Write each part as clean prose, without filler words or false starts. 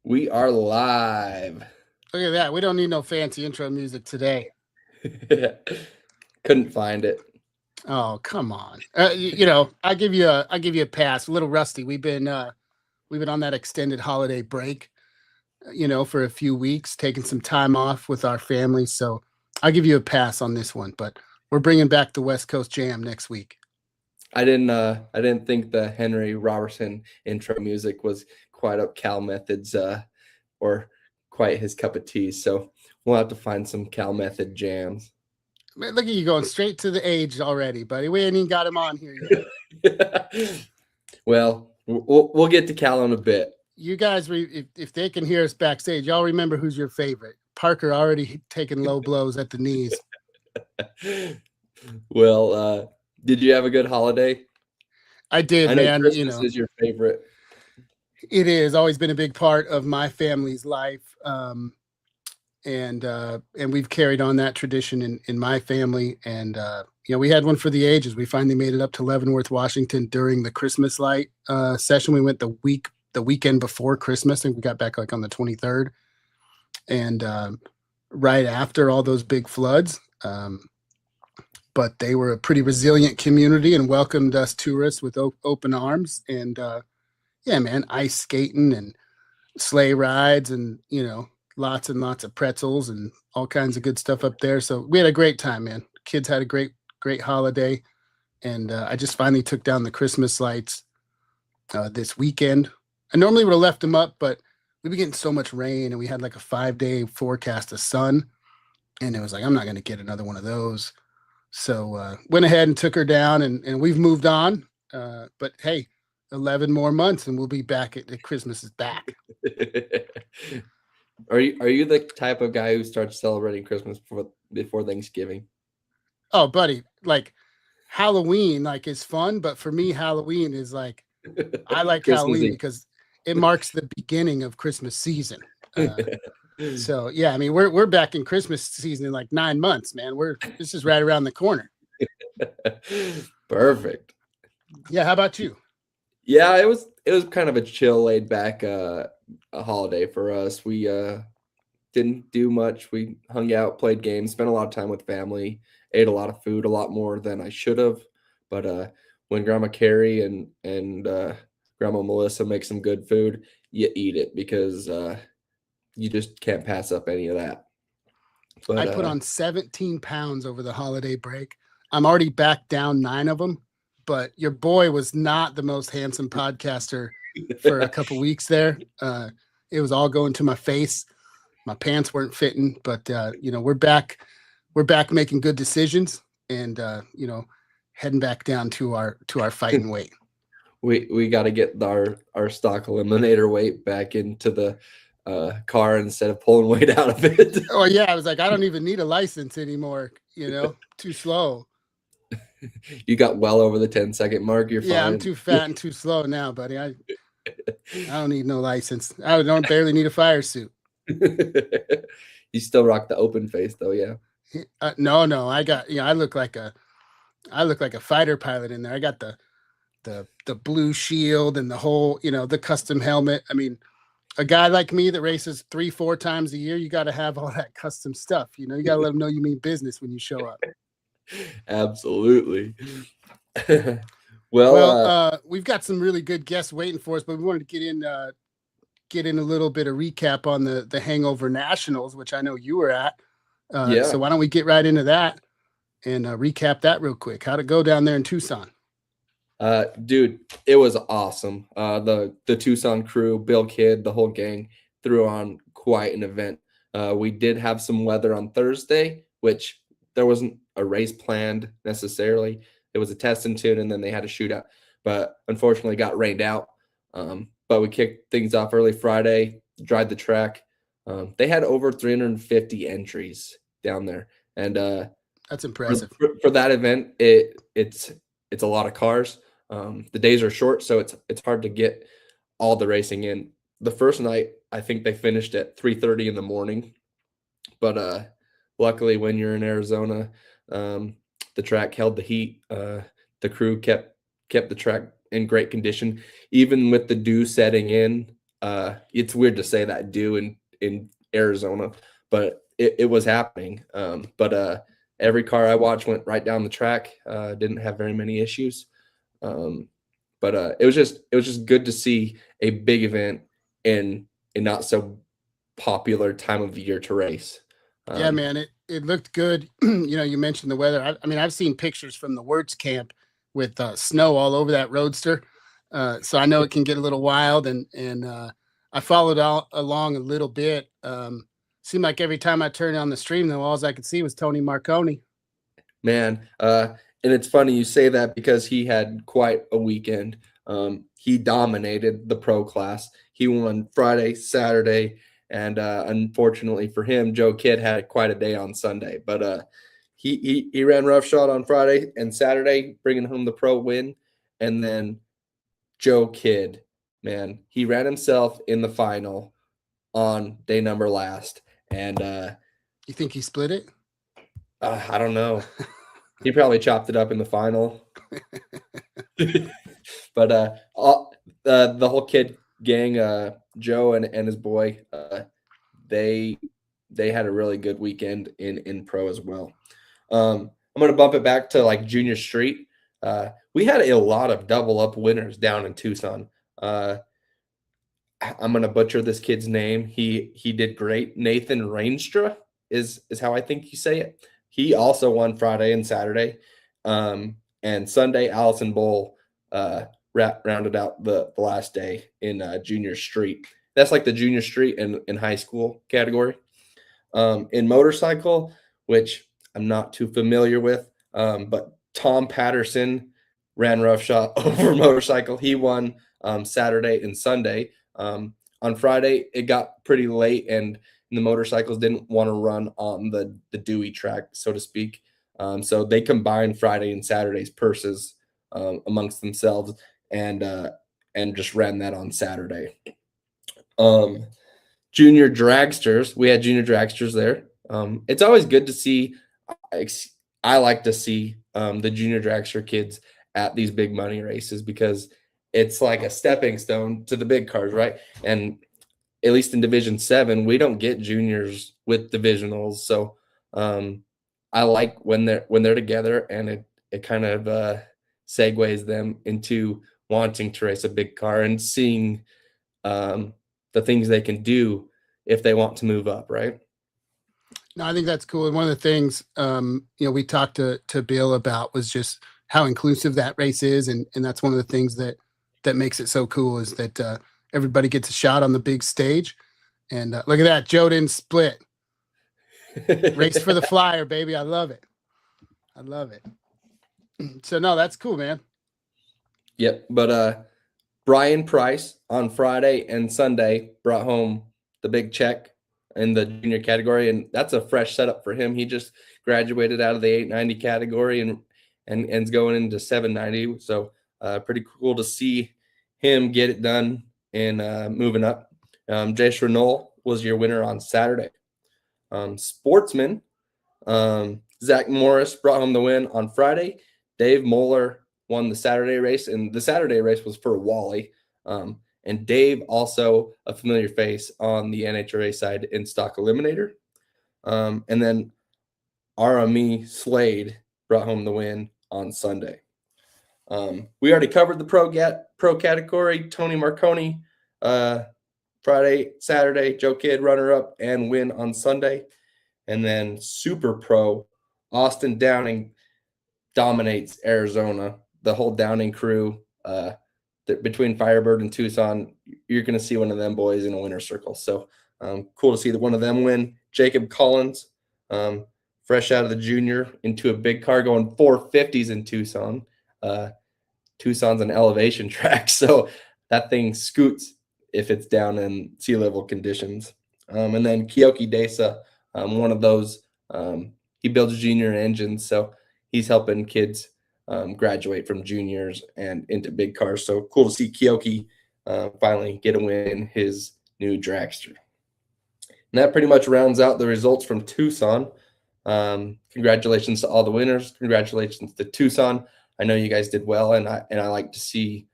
We are live. Look at that. We don't need no fancy intro music today. Couldn't find it. Oh, come on. I give you a pass. A little rusty. We've been on that extended holiday break, for a few weeks, taking some time off with our family. So I'll give you a pass on this one. But we're bringing back the West Coast Jam next week. I didn't think the Henry Robertson intro music was quite up Cal Method's or quite his cup of tea. So we'll have to find some Cal Method jams. Man, look at you going straight to the age already, buddy. We ain't even got him on here yet. Well, we'll get to Cal in a bit. You guys, if they can hear us backstage, y'all remember who's your favorite. Parker already taking low blows at the knees. Well, did you have a good holiday? I did, I know man. Christmas is your favorite. It is always been a big part of my family's life, and we've carried on that tradition in my family. And we had one for the ages. We finally made it up to Leavenworth, Washington during the Christmas light session. We went the weekend before Christmas, and we got back like on the 23rd, and right after all those big floods. But they were a pretty resilient community and welcomed us tourists with open arms. And yeah, man, ice skating and sleigh rides and, lots and lots of pretzels and all kinds of good stuff up there. So we had a great time, man. Kids had a great holiday. And I just finally took down the Christmas lights this weekend. I normally would have left them up, but we've been getting so much rain and we had like a 5-day forecast of sun. And it was like, I'm not going to get another one of those. So went ahead and took her down, and we've moved on. But hey, 11 more months, and we'll be back at Christmas is back. Are you the type of guy who starts celebrating Christmas before Thanksgiving? Oh, buddy, like Halloween, like is fun, but for me, Halloween is like I like Christmas Halloween Eve. because it marks the beginning of Christmas season. So yeah, I mean we're back in Christmas season in like 9 months, man. This is right around the corner. Perfect. Yeah, how about you? Yeah, it was kind of a chill, laid back a holiday for us. We didn't do much. We hung out, played games, spent a lot of time with family, ate a lot of food, a lot more than I should have. But when Grandma Carrie and Grandma Melissa make some good food, you eat it because you just can't pass up any of that. I But put on 17 pounds over the holiday break. I'm already back down 9 of them, but your boy was not the most handsome podcaster for a couple weeks there. It was all going to my face. My pants weren't fitting, but we're back. We're back making good decisions, and heading back down to our fighting weight. we got to get our stock eliminator weight back into the car instead of pulling weight out of it. Oh yeah, I was like, I don't even need a license anymore. Too slow. You got well over the 10-second mark. You're Yeah, I'm fine. too fat and too slow now, buddy. I don't need no license. I don't barely need a fire suit. You still rock the open face though, yeah. No, I got I look like a fighter pilot in there. I got the blue shield and the whole the custom helmet. I mean, a guy like me that races 3-4 times a year, you got to have all that custom stuff. You got to let them know you mean business when you show up. Absolutely. Well, Well, we've got some really good guests waiting for us, but we wanted to get in a little bit of recap on the Hangover Nationals, which I know you were at. yeah. So why don't we get right into that and recap that real quick? How'd it go down there in Tucson? Dude, it was awesome. The Tucson crew, Bill Kidd, the whole gang threw on quite an event. We did have some weather on Thursday, which there wasn't a race planned necessarily. It was a test and tune, and then they had a shootout. But unfortunately, got rained out. But we kicked things off early Friday, dried the track. They had over 350 entries down there, and That's for, impressive. for that event, it's a lot of cars. The days are short, so it's hard to get all the racing in. The first night, I think they finished at 3:30 in the morning, but luckily, when you're in Arizona, the track held the heat. The crew kept the track in great condition, even with the dew setting in. It's weird to say that do in Arizona, but it was happening. But every car I watched went right down the track. Didn't have very many issues. Um, but it was just good to see a big event in a not so popular time of the year to race. Yeah, Um, man, it looked good. You mentioned the weather. I mean, I've seen pictures from the Wirtz camp with snow all over that roadster, so I know it can get a little wild. And I followed along a little bit. Seemed like every time I turned on the stream, though, all I could see was Tony Marconi. Man, and it's funny you say that because he had quite a weekend. He dominated the pro class. He won Friday, Saturday, and unfortunately for him, Joe Kidd had quite a day on Sunday. But he ran roughshod on Friday and Saturday, bringing home the pro win. And then Joe Kidd, man, he ran himself in the final on day number last, and You think he split it? I don't know. He probably chopped it up in the final. But the whole kid gang, Joe and his boy, they they had a really good weekend in pro as well. I'm gonna bump it back to like junior street. We had a lot of double up winners down in Tucson. Uh, I'm gonna butcher this kid's name. He did great. Nathan Rainstra is how I think you say it. He also won Friday and Saturday, and Sunday. Allison Bowl rounded out the last day in junior street. That's like the junior street in high school category. In motorcycle, which I'm not too familiar with, but Tom Patterson ran roughshod over motorcycle. He won Saturday and Sunday. On Friday, it got pretty late, and the motorcycles didn't want to run on the Dewey track, so to speak. So they combined Friday and Saturday's purses amongst themselves, and and just ran that on Saturday. Um, Junior dragsters, we had junior dragsters there. It's always good to see. I like to see the junior dragster kids at these big money races because it's like a stepping stone to the big cars, right? And at least in Division 7, we don't get juniors with divisionals, so um, I like when they're together, and it kind of segues them into wanting to race a big car and seeing um, the things they can do if they want to move up, right? No, I think that's cool. And one of the things we talked to Bill about was just how inclusive that race is, and that's one of the things that makes it so cool is that everybody gets a shot on the big stage. And look at that, Joe didn't split. Race for the flyer, baby. I love it. I love it. So no, that's cool, man. Yep. But Brian Price on Friday and Sunday brought home the big check in the junior category, and that's a fresh setup for him. He just graduated out of the 890 category and is going into 790. So pretty cool to see him get it done and moving up. Jace Renault was your winner on Saturday. Sportsman, Zach Morris brought home the win on Friday. Dave Moeller won the Saturday race, and the Saturday race was for Wally. And Dave, also a familiar face on the NHRA side in Stock Eliminator. And then RME Slade brought home the win on Sunday. We already covered the pro category. Tony Marconi, Friday, Saturday, Joe Kidd, runner-up and win on Sunday. And then Super Pro, Austin Downing dominates Arizona. The whole Downing crew, between Firebird and Tucson, you're going to see one of them boys in a winner's circle. So cool to see that one of them win. Jacob Collins, fresh out of the junior into a big car going 450s in Tucson. Tucson's an elevation track, so that thing scoots if it's down in sea level conditions. And then Kyoki Desa, one of those, he builds junior engines, so he's helping kids graduate from juniors and into big cars. So cool to see Kyoki finally get a win in his new dragster. And that pretty much rounds out the results from Tucson. Congratulations to all the winners. Congratulations to Tucson. I know you guys did well, and I like to see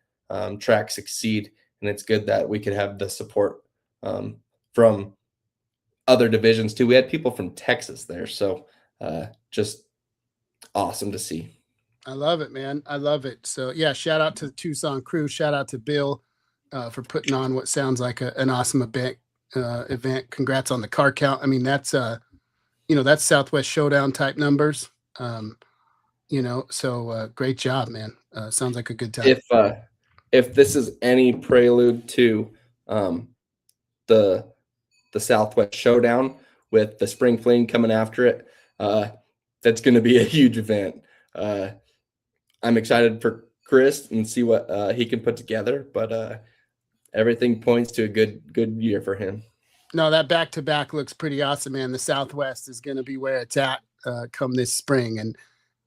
track succeed and it's good that we could have the support from other divisions too. We had people from Texas there, so just awesome to see. I love it, man. I love it. So yeah, shout out to the Tucson crew. Shout out to Bill for putting on what sounds like an awesome event. Congrats on the car count. I mean, that's that's Southwest Showdown type numbers. So great job, man. Sounds like a good time. If this is any prelude to the Southwest Showdown with the Spring Fling coming after it, that's going to be a huge event. I'm excited for Chris and see what he can put together, but everything points to a good year for him. No, that back-to-back looks pretty awesome, man. The Southwest is going to be where it's at come this spring,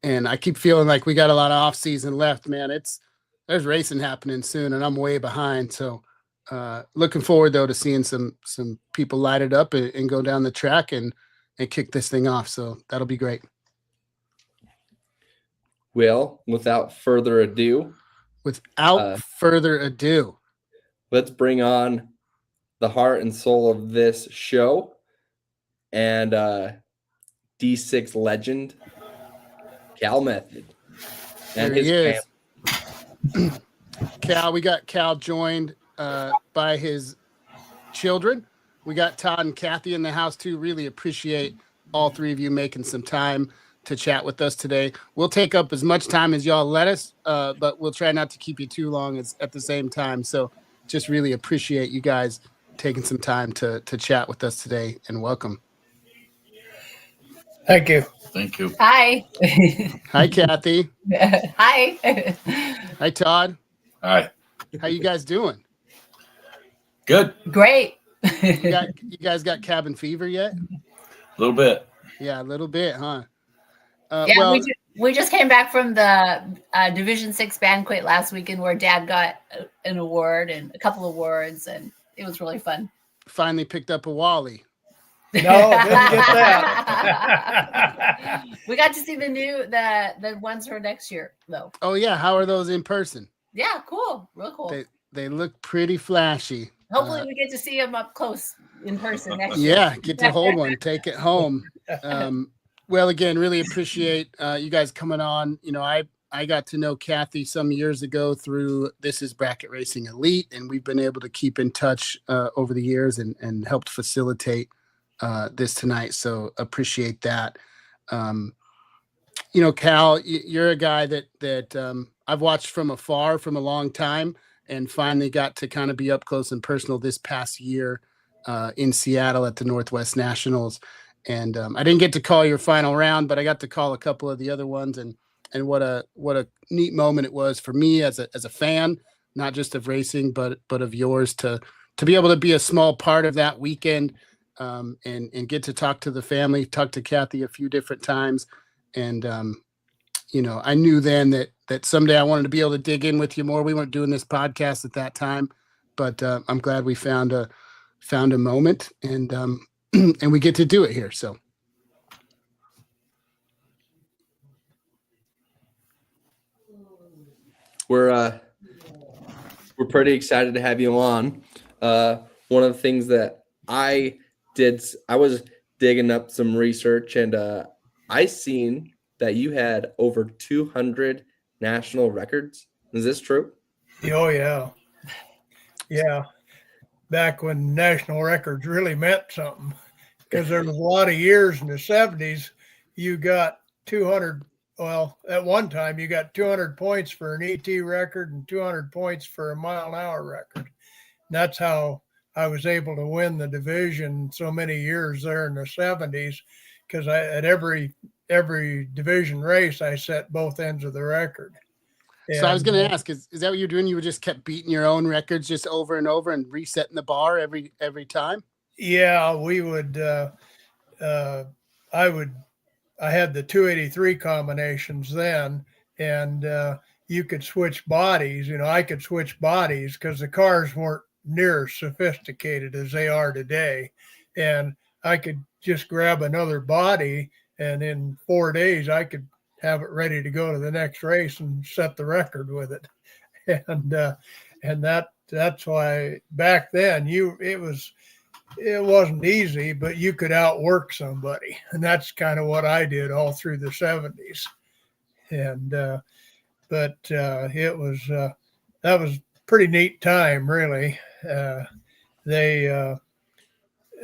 and I keep feeling like we got a lot of off season left, man. There's racing happening soon, and I'm way behind. So looking forward though to seeing some people light it up and go down the track and kick this thing off. So that'll be great. Well, without further ado, let's bring on the heart and soul of this show and D6 legend, Cal Method. And his family. Cal, we got Cal joined by his children. We got Todd and Kathy in the house too. Really appreciate all three of you making some time to chat with us today. We'll take up as much time as y'all let us, but we'll try not to keep you too long at the same time. So just really appreciate you guys taking some time to chat with us today, and welcome. Thank you. Thank you. Hi. Hi, Kathy. Hi. Hi, Todd. Hi. How you guys doing? Good. Great. You guys got cabin fever yet? A little bit. Yeah, a little bit, huh? Yeah, we just came back from the Division 6 banquet last weekend where Dad got an award and a couple of awards, and it was really fun. Finally picked up a Wally. No, didn't get that. We got to see the ones for next year, though. Oh yeah, how are those in person? Yeah, cool, real cool. They look pretty flashy. Hopefully, we get to see them up close in person next year. Yeah, get to hold one, take it home. Well, again, really appreciate you guys coming on. I got to know Kathy some years ago through This Is Bracket Racing Elite, and we've been able to keep in touch over the years and helped facilitate this tonight. So appreciate that. Cal, you're a guy that I've watched from afar from a long time, and finally got to kind of be up close and personal this past year in Seattle at the Northwest Nationals. And I didn't get to call your final round, but I got to call a couple of the other ones, and what a neat moment it was for me as a fan, not just of racing, but of yours to be able to be a small part of that weekend, and get to talk to the family, talk to Kathy a few different times. And, I knew then that someday I wanted to be able to dig in with you more. We weren't doing this podcast at that time, but I'm glad we found a moment, and and we get to do it here. So we're pretty excited to have you on. One of the things that I was digging up some research, and I seen that you had over 200 national records. Is this true? Oh yeah. Yeah. Back when national records really meant something, because there was a lot of years in the 70s, you got 200. Well, at one time you got 200 points for an ET record and 200 points for a mile-an-hour record. And that's how I was able to win the division so many years there in the 70s, because at every division race I set both ends of the record. So I was going to ask, is that what you're doing? You just kept beating your own records just over and over and resetting the bar every time? Yeah, we would. I had the 283 combinations then, and you could switch bodies. I could switch bodies because the cars weren't near as sophisticated as they are today. And I could just grab another body, and in 4 days I could have it ready to go to the next race and set the record with it. And that's why back then it wasn't easy, but you could outwork somebody, and that's kind of what I did all through the 70s. And but it was that was pretty neat time, really. They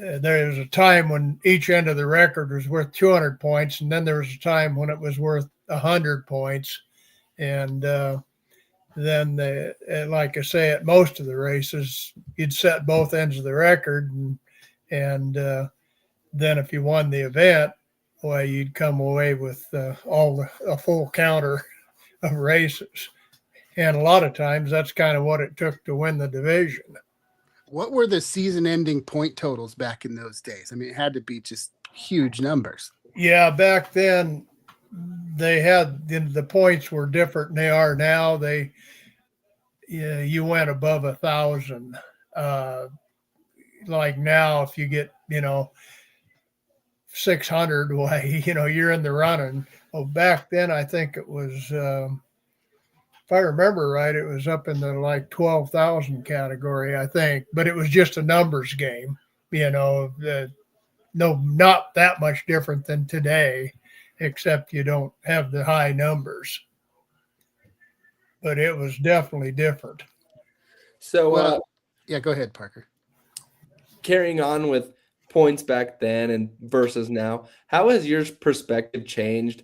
there was a time when each end of the record was worth 200 points, and then there was a time when it was worth 100 points. And then, like I say, at most of the races, you'd set both ends of the record, and then if you won the event, well, you'd come away with a full counter of races. And a lot of times, that's kind of what it took to win the division. What were the season-ending point totals back in those days? I mean, it had to be just huge numbers. Yeah, back then they had the points were different than they are now. You went above 1,000. Like now, if you get 600, well, you're in the running. Well, back then I think it was. If I remember right, it was up in the like 12,000 category, I think, but it was just a numbers game, no, not that much different than today, except you don't have the high numbers, but it was definitely different. So, yeah, go ahead, Parker. Carrying on with points back then and versus now, how has your perspective changed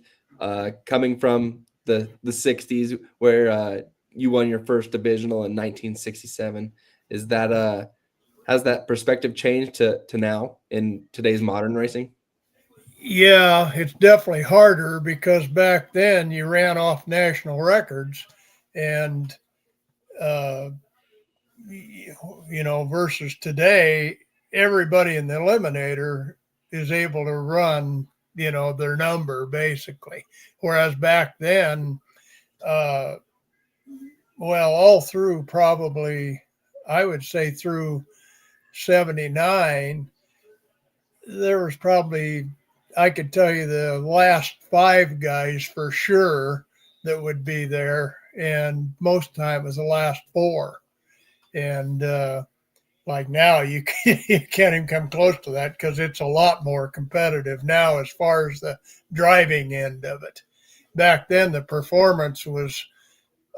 coming from the 60s where you won your first divisional in 1967? Is that has that perspective changed to now in today's modern racing? Yeah, it's definitely harder because back then you ran off national records, and versus today, everybody in the eliminator is able to run their number basically, whereas back then all through probably, I would say through 79, there was probably, I could tell you the last 5 guys for sure that would be there, and most of the time it was the last 4. And like now, you can't even come close to that because it's a lot more competitive now as far as the driving end of it. Back then, the performance was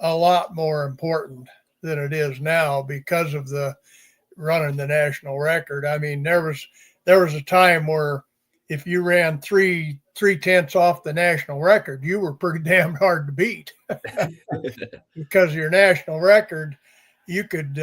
a lot more important than it is now because of the running the national record. I mean, there was a time where if you ran 3/10 off the national record, you were pretty damn hard to beat because your national record, you could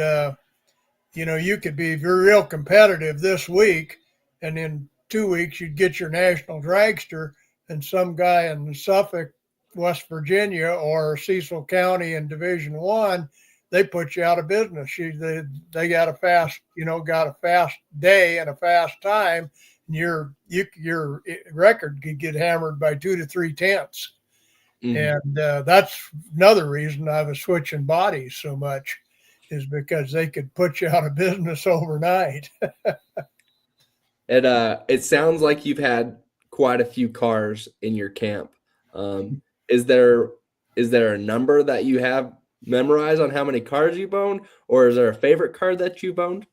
you could be real competitive this week, and in 2 weeks you'd get your national dragster, and some guy in Suffolk, West Virginia, or Cecil County in Division 1, they put you out of business. They got a fast day and a fast time, and your record could get hammered by 2 to 3/10. Mm-hmm. And that's another reason I was switching bodies so much, is because they could put you out of business overnight. It sounds like you've had quite a few cars in your camp. Is there a number that you have memorized on how many cars you've owned, or is there a favorite car that you've owned?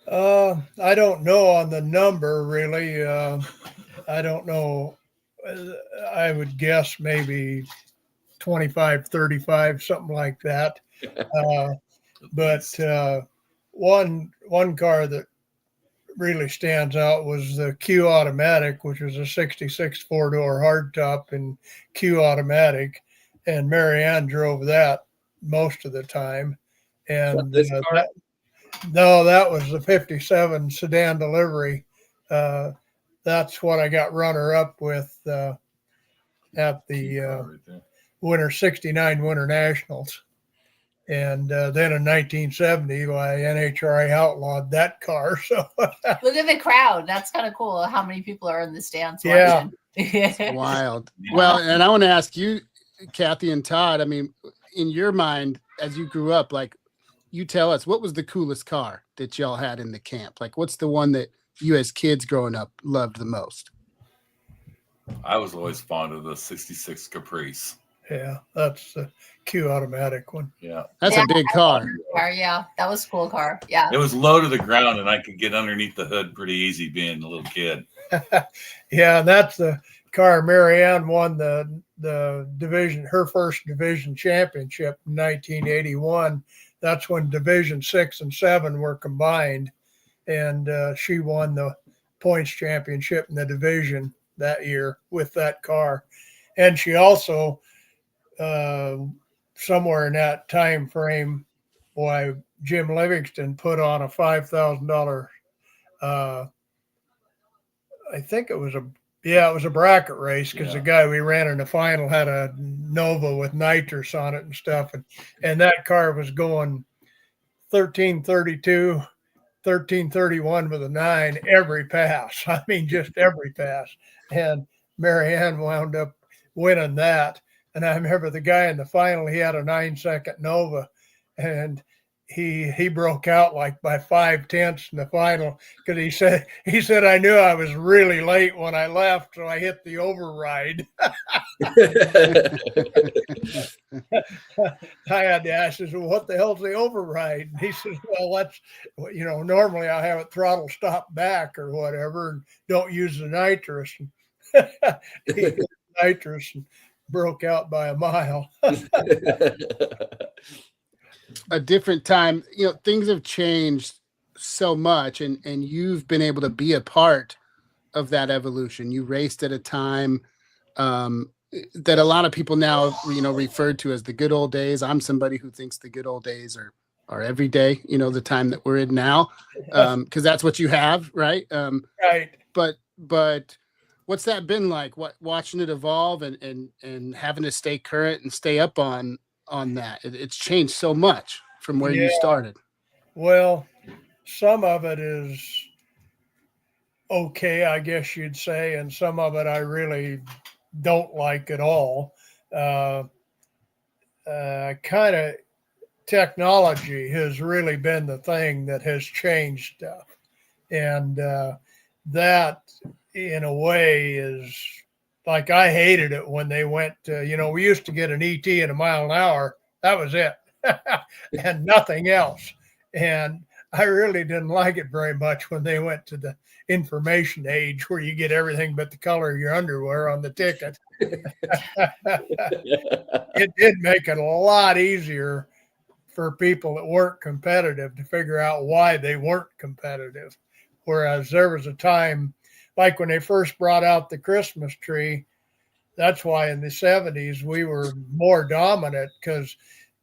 I don't know on the number really. I don't know. I would guess maybe 25, 35, something like that. But one car that really stands out was the Q Automatic, which was a 66 4-door hardtop and Q Automatic, and Marianne drove that most of the time. And that was the 57 sedan delivery. That's what I got runner up with at the Winter 69 Winter Nationals. And then in 1970, NHRA outlawed that car. So look at the crowd. That's kind of cool. How many people are in the stands watching? Yeah, wild. Well, and I want to ask you, Kathy and Todd. I mean, in your mind, as you grew up, like, you tell us, what was the coolest car that y'all had in the camp? Like, what's the one that you as kids growing up loved the most? I was always fond of the 66 Caprice. Yeah, that's the Q automatic one. Yeah. That's Yeah, a big car. Car, yeah, that was a cool car. Yeah. It was low to the ground, and I could get underneath the hood pretty easy being a little kid. Yeah, and that's the car Marianne won the division, her first division championship in 1981. That's when Division 6 and 7 were combined, and she won the points championship in the division that year with that car. And she also, somewhere in that time frame, why Jim Livingston put on a $5,000. I think it was a bracket race because the guy we ran in the final had a Nova with nitrous on it and stuff, and that car was going 1332, 1331 with a 9 every pass. I mean, just every pass. And Marianne wound up winning that. And I remember the guy in the final, he had a 9-second Nova, and he broke out like by 5/10 in the final because he said I knew I was really late when I left, so I hit the override. I had to ask, I said, well, what the hell's the override? And he says, well, that's, normally I have it throttle stop back or whatever and don't use the nitrous. And he hit the nitrous and broke out by a mile. A different time, things have changed so much, and you've been able to be a part of that evolution. You raced at a time that a lot of people now, referred to as the good old days. I'm somebody who thinks the good old days are every day, the time that we're in now, because that's what you have, right? Right. But what's that been like? Watching it evolve and having to stay current and stay up on that? It's changed so much from where you started. Well, some of it is okay, I guess you'd say, and some of it I really don't like at all. Kind of technology has really been the thing that has changed stuff, and that, in a way, is like I hated it when they went. We used to get an ET at a mile an hour. That was it, and nothing else. And I really didn't like it very much when they went to the information age where you get everything but the color of your underwear on the ticket. It did make it a lot easier for people that weren't competitive to figure out why they weren't competitive. Whereas there was a time, like when they first brought out the Christmas tree, that's why in the 70s we were more dominant, because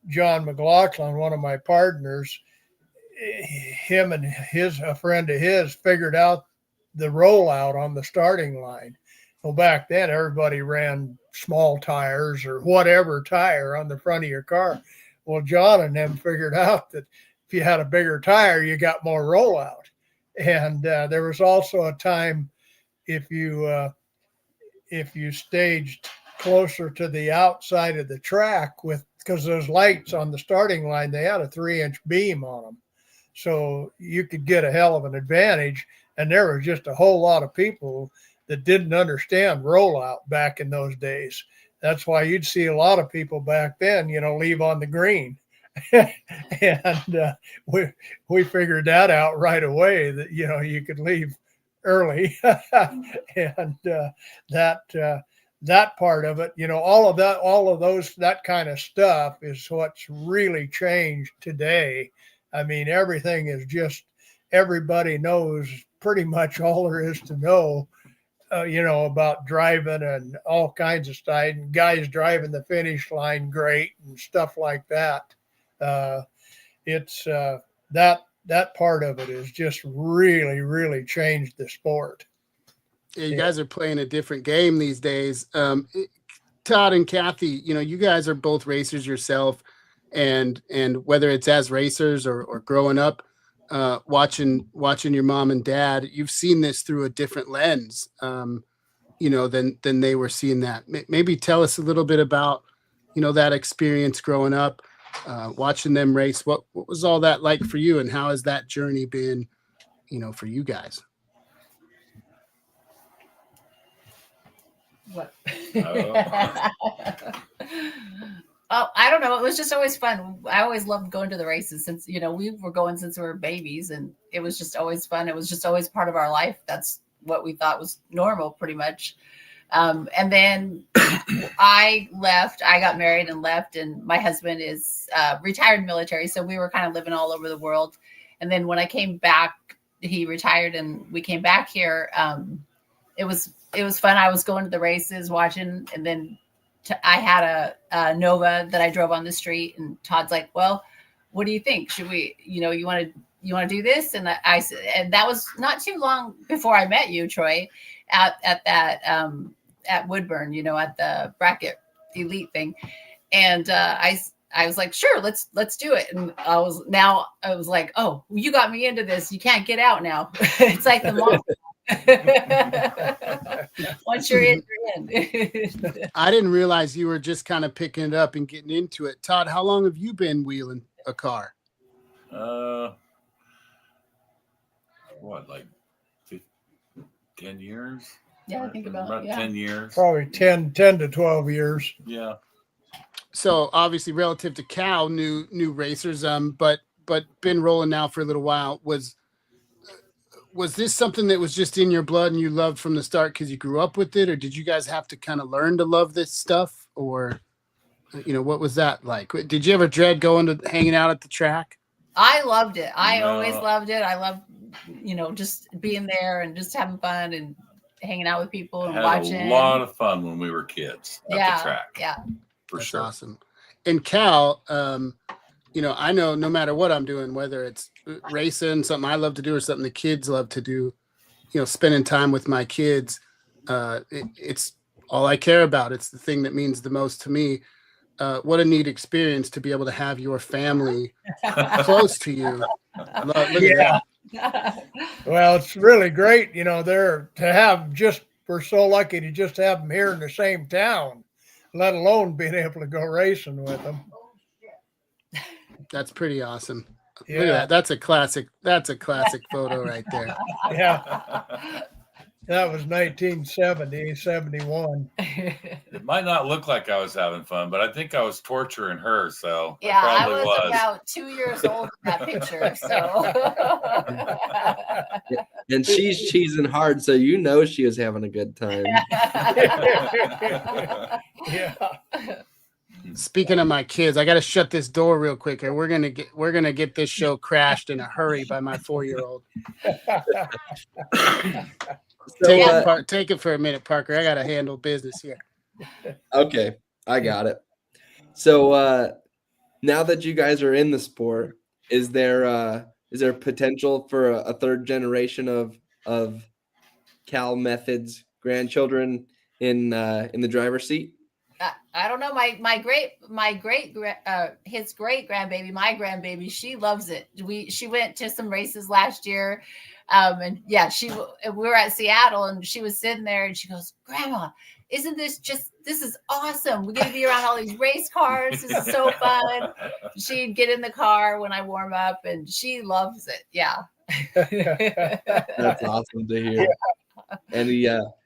John McLaughlin, one of my partners, him and a friend of his figured out the rollout on the starting line. Well, back then everybody ran small tires or whatever tire on the front of your car. Well, John and them figured out that if you had a bigger tire, you got more rollout. And there was also a time if you staged closer to the outside of the track because those lights on the starting line, they had a 3-inch beam on them. So you could get a hell of an advantage. And there was just a whole lot of people that didn't understand rollout back in those days. That's why you'd see a lot of people back then, leave on the green. And we figured that out right away, that, you could leave early. And that part of it, all of those, that kind of stuff is what's really changed today. I mean, everything is just, everybody knows pretty much all there is to know, about driving and all kinds of stuff, and guys driving the finish line great and stuff like that. It's that part of it is just really, really changed the sport. Yeah, you guys are playing a different game these days. Todd and Kathy, you guys are both racers yourself, and whether it's as racers or growing up, watching your mom and dad, you've seen this through a different lens, than they were seeing that. Maybe tell us a little bit about, that experience growing up, watching them race. What was all that like for you, and how has that journey been, for you guys? What? Oh, I don't know. It was just always fun. I always loved going to the races since, we were going since we were babies, and it was just always fun. It was just always part of our life. That's what we thought was normal, pretty much. And then I left. I got married and left, and my husband is retired military, so we were kind of living all over the world. And then when I came back, he retired, and we came back here. It was fun. I was going to the races, watching, and then I had a Nova that I drove on the street, and Todd's like, "Well, what do you think? Should we, you want to do this?" And I said, and that was not too long before I met you, Troy, at that at Woodburn, at the bracket elite thing, and I was like, "Sure, let's do it." And I was like, "Oh, you got me into this. You can't get out now." It's like the mom. Once you're in, you're in. I didn't realize you were just kind of picking it up and getting into it. Todd, how long have you been wheeling a car? What, like 10 years? Yeah, I think about 10 years. Probably 10 to 12 years. Yeah. So obviously, relative to Cal, new racers, but been rolling now for a little while. Was this something that was just in your blood and you loved from the start because you grew up with it, or did you guys have to kind of learn to love this stuff, or what was that like? Did you ever dread going to hanging out at the track? I loved it. I always loved it. I loved, just being there and just having fun and hanging out with people and watching. A lot of fun when we were kids at the track. Yeah, for That's sure. Awesome. And Cal, I know no matter what I'm doing, whether it's racing, something I love to do, or something the kids love to do, spending time with my kids, it's all I care about. It's the thing that means the most to me. What a neat experience to be able to have your family close to you. Look at that. Well, it's really great, we're so lucky to just have them here in the same town, let alone being able to go racing with them. That's pretty awesome. Yeah. Look at that. That's a classic photo right there. Yeah. That was 1970, 71. It might not look like I was having fun, but I think I was torturing her. So yeah, I probably was about 2 years old in that picture. So, and she's cheesing hard, so she was having a good time. Yeah. Speaking of my kids, I got to shut this door real quick, or we're gonna get this show crashed in a hurry by my 4-year-old. Take it for a minute, Parker. I got to handle business here. Okay, I got it. So now that you guys are in the sport, is there potential for a third generation of Cal Methods grandchildren in the driver's seat? I don't know. His great grandbaby, my grandbaby, she loves it. She went to some races last year. And yeah, we were at Seattle, and she was sitting there, and she goes, "Grandma, isn't this is awesome. We're going to be around all these race cars. This is so fun." She'd get in the car when I warm up, and she loves it. Yeah. That's awesome to hear. And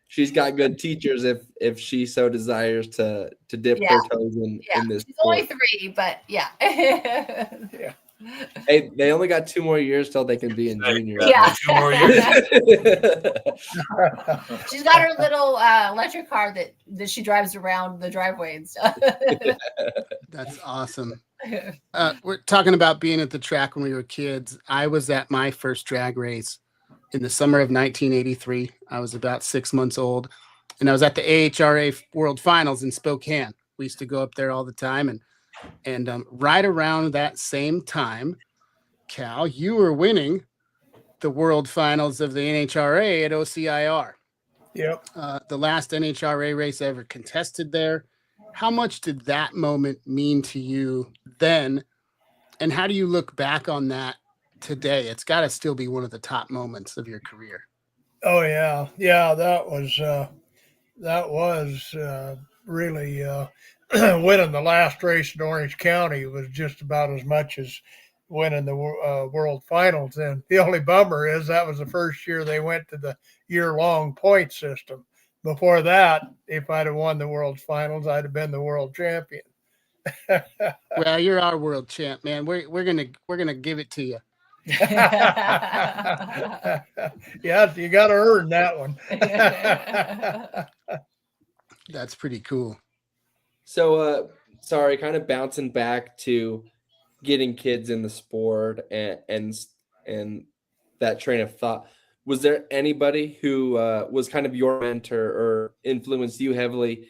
she's got good teachers if she so desires to dip her toes in this. She's only 3, but yeah. Yeah. Hey, they only got 2 more years till they can be in junior. Yeah. 2 more years. She's got her little electric car that she drives around the driveway and stuff. That's awesome. We're talking about being at the track when we were kids. I was at my first drag race in the summer of 1983. I was about 6 months old, and I was at the AHRA World Finals in Spokane. We used to go up there all the time, and right around that same time, Cal, you were winning the World Finals of the NHRA at OCIR. Yep. The last NHRA race I ever contested there. How much did that moment mean to you then, and how do you look back on that today? It's got to still be one of the top moments of your career. Oh yeah, that was really winning the last race in Orange County was just about as much as winning the World Finals. And the only bummer is that was the first year they went to the year-long point system. Before that, if I'd have won the World Finals, I'd have been the world champion. Well, you're our world champ, man. We're gonna give it to you. Yeah, you got to earn that one. That's pretty cool. So, sorry, kind of bouncing back to getting kids in the sport and that train of thought. Was there anybody who was kind of your mentor or influenced you heavily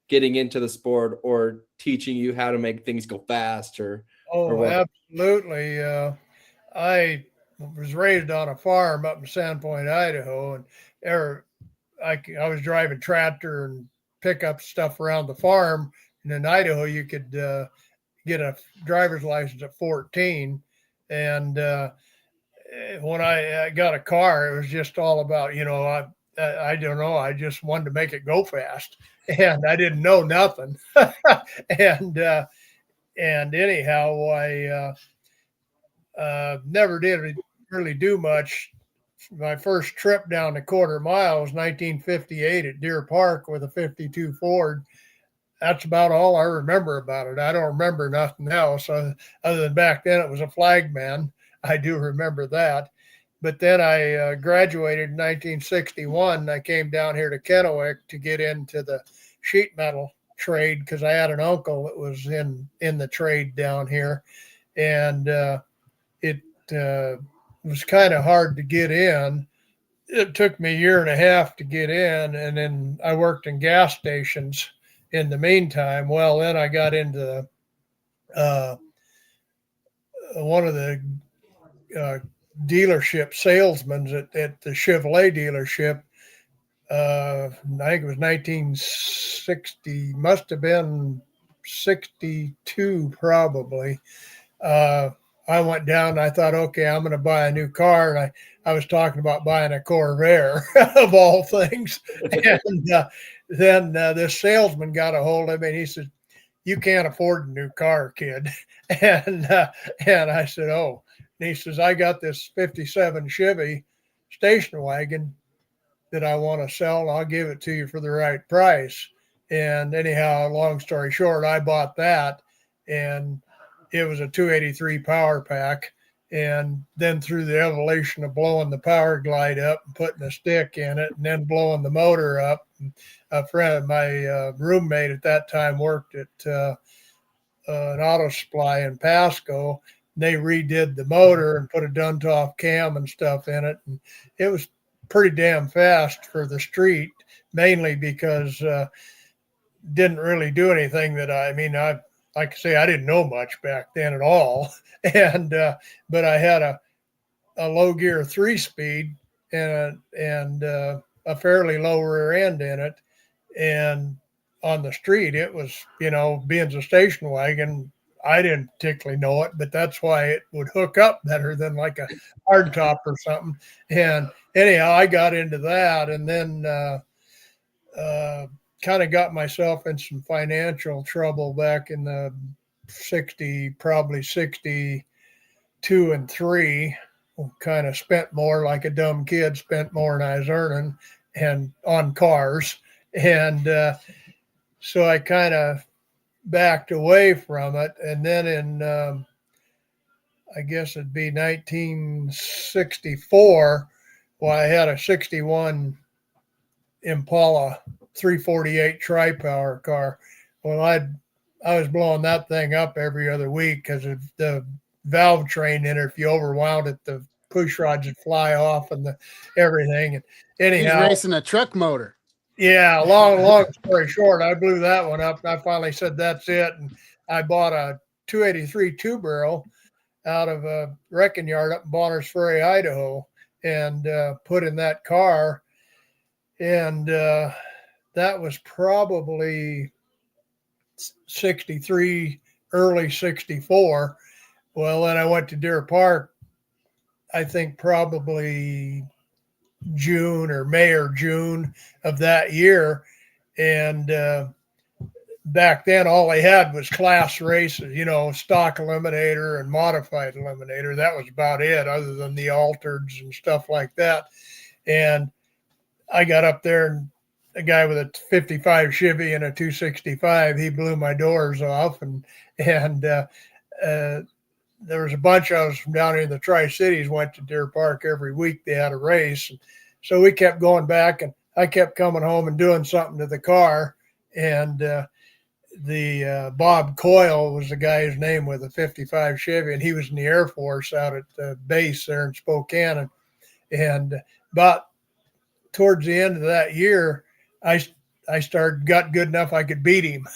getting into the sport or teaching you how to make things go fast or Oh, what? absolutely. I was raised on a farm up in Sandpoint, Idaho, and there, I was driving tractor and pick up stuff around the farm. And in Idaho, you could get a driver's license at 14. And when I got a car, it was just all about, I don't know, I just wanted to make it go fast, and I didn't know nothing. and and anyhow, I never did really do much. My first trip down the quarter mile was 1958 at Deer Park with a 52 Ford. That's about all I remember about it. I don't remember nothing else other than back then it was a flagman. I do remember that. But then I graduated in 1961. I came down here to Kennewick to get into the sheet metal trade because I had an uncle that was in the trade down here, and it was kind of hard to get in. It took me a year and a half to get in, and then I worked in gas stations in the meantime. Well, then I got into uh, one of the uh, dealership salesmen at the Chevrolet dealership. I think it was 1960, must have been 62 probably. I went down and I thought, okay, I'm going to buy a new car. And I was talking about buying a Corvair of all things. And then this salesman got a hold of me and he said, "You can't afford a new car, kid." And I said, "Oh." And he says, "I got this 57 Chevy station wagon that I want to sell, and I'll give it to you for the right price." And anyhow, long story short, I bought that, and it was a 283 power pack. And then through the evolution of blowing the power glide up and putting a stick in it, and then blowing the motor up, a friend, my roommate at that time, worked at an auto supply in Pasco. They redid the motor and put a Duntov cam and stuff in it, and it was pretty damn fast for the street, mainly because didn't really do anything that I like I say, I didn't know much back then at all, and but I had a low gear 3-speed and a fairly low rear end in it, and on the street it was, being a station wagon, I didn't particularly know it, but that's why it would hook up better than like a hardtop or something. And anyhow, I got into that, and then kind of got myself in some financial trouble back in the 62 and 3. Kind of spent more like a dumb kid, spent more than I was earning, and on cars. And so I kind of backed away from it. And then in, I guess it'd be 1964, well, I had a 61 Impala 348 tri-power car. Well, I was blowing that thing up every other week because of the valve train in it. If you overwound it, the push rods would fly off and everything. And He's anyhow, racing a truck motor. yeah, long story short, I blew that one up. And I finally said, "That's it." And I bought a 283 two barrel out of a wrecking yard up in Bonners Ferry, Idaho, and put in that car. And that was probably 63, early 64. Well, then I went to Deer Park, I think probably June or May or June of that year. And back then, all they had was class races, stock eliminator and modified eliminator. That was about it, other than the altereds and stuff like that. And I got up there and a guy with a 55 Chevy and a 265. He blew my doors off, and there was a bunch of us from down here in the Tri-Cities went to Deer Park every week. They had a race. And so we kept going back, and I kept coming home and doing something to the car. And the Bob Coyle was the guy's name with a 55 Chevy, and he was in the Air Force out at the base there in Spokane. And about towards the end of that year, I got good enough I could beat him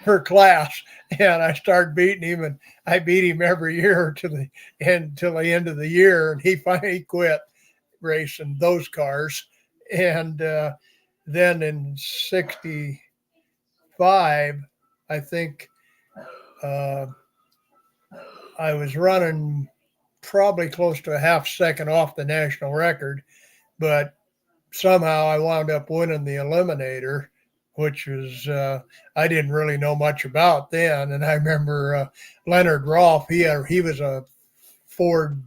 per class, and I started beating him, and I beat him every year till the end of the year, and he finally quit racing those cars. And then in '65, I think I was running probably close to a half second off the national record, but somehow I wound up winning the Eliminator, which was I didn't really know much about then. And I remember Leonard Rolfe, he was a Ford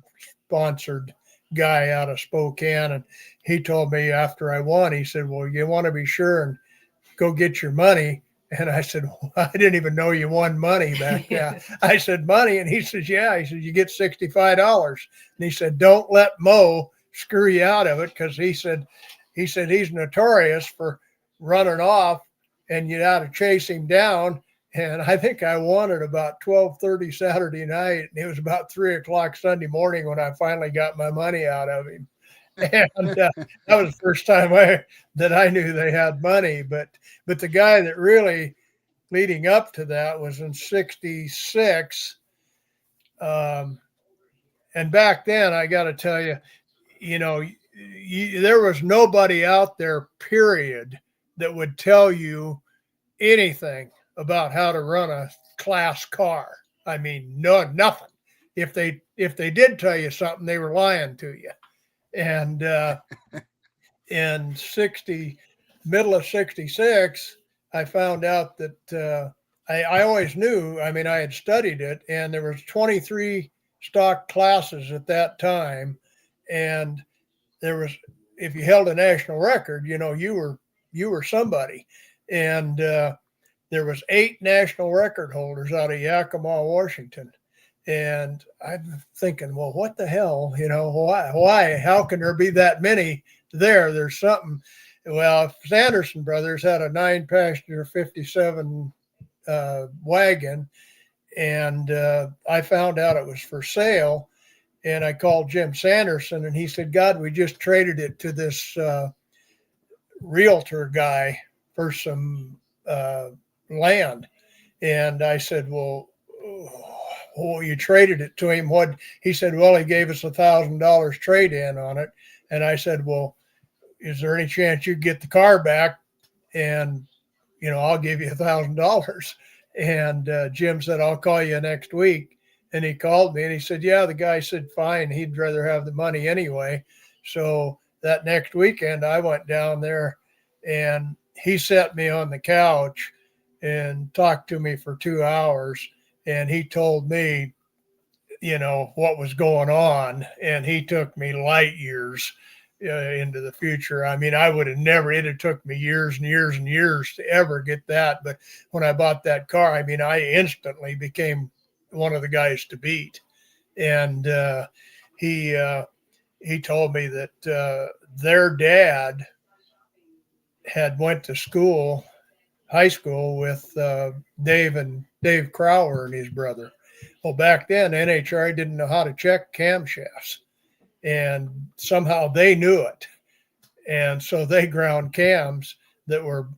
sponsored guy out of Spokane, and he told me after I won, he said, "Well, you want to be sure and go get your money." And I said, well, I didn't even know you won money back then. I said, money? And he says, yeah. He said, you get $65. And he said, don't let Mo screw you out of it, because he said he's notorious for running off and you ought to chase him down. And I think I won at about 12:30 Saturday night. And it was about 3 o'clock Sunday morning when I finally got my money out of him. And that was the first time that I knew they had money. But the guy that really leading up to that was in '66. And back then, I got to tell you, there was nobody out there, period, that would tell you anything about how to run a class car. I mean, nothing. If they did tell you something, they were lying to you. And in middle of '66, I found out that I always knew. I mean, I had studied it, and there was 23 stock classes at that time, and there was, if you held a national record, you were somebody. And there was 8 national record holders out of Yakima, Washington. And I'm thinking, well, what the hell? Why? How can there be that many there? There's something. Well, Sanderson Brothers had a 9-passenger 57 wagon, and I found out it was for sale. And I called Jim Sanderson, and he said, God, we just traded it to this realtor guy for some land. And I said, well, you traded it to him. What? He said, well, he gave us $1,000 trade in on it. And I said, well, is there any chance you get the car back? And, I'll give you $1,000. And Jim said, I'll call you next week. And he called me and he said, yeah, the guy said, fine. He'd rather have the money anyway. So that next weekend I went down there, and he sat me on the couch and talked to me for 2 hours. And he told me, what was going on. And he took me light years into the future. I mean, I would have never, it had took me years and years and years to ever get that. But when I bought that car, I mean, I instantly became one of the guys to beat. And he told me that their dad had went to high school with Dave Crowler and his brother. Well, back then, NHRA didn't know how to check camshafts, and somehow they knew it. And so they ground cams that were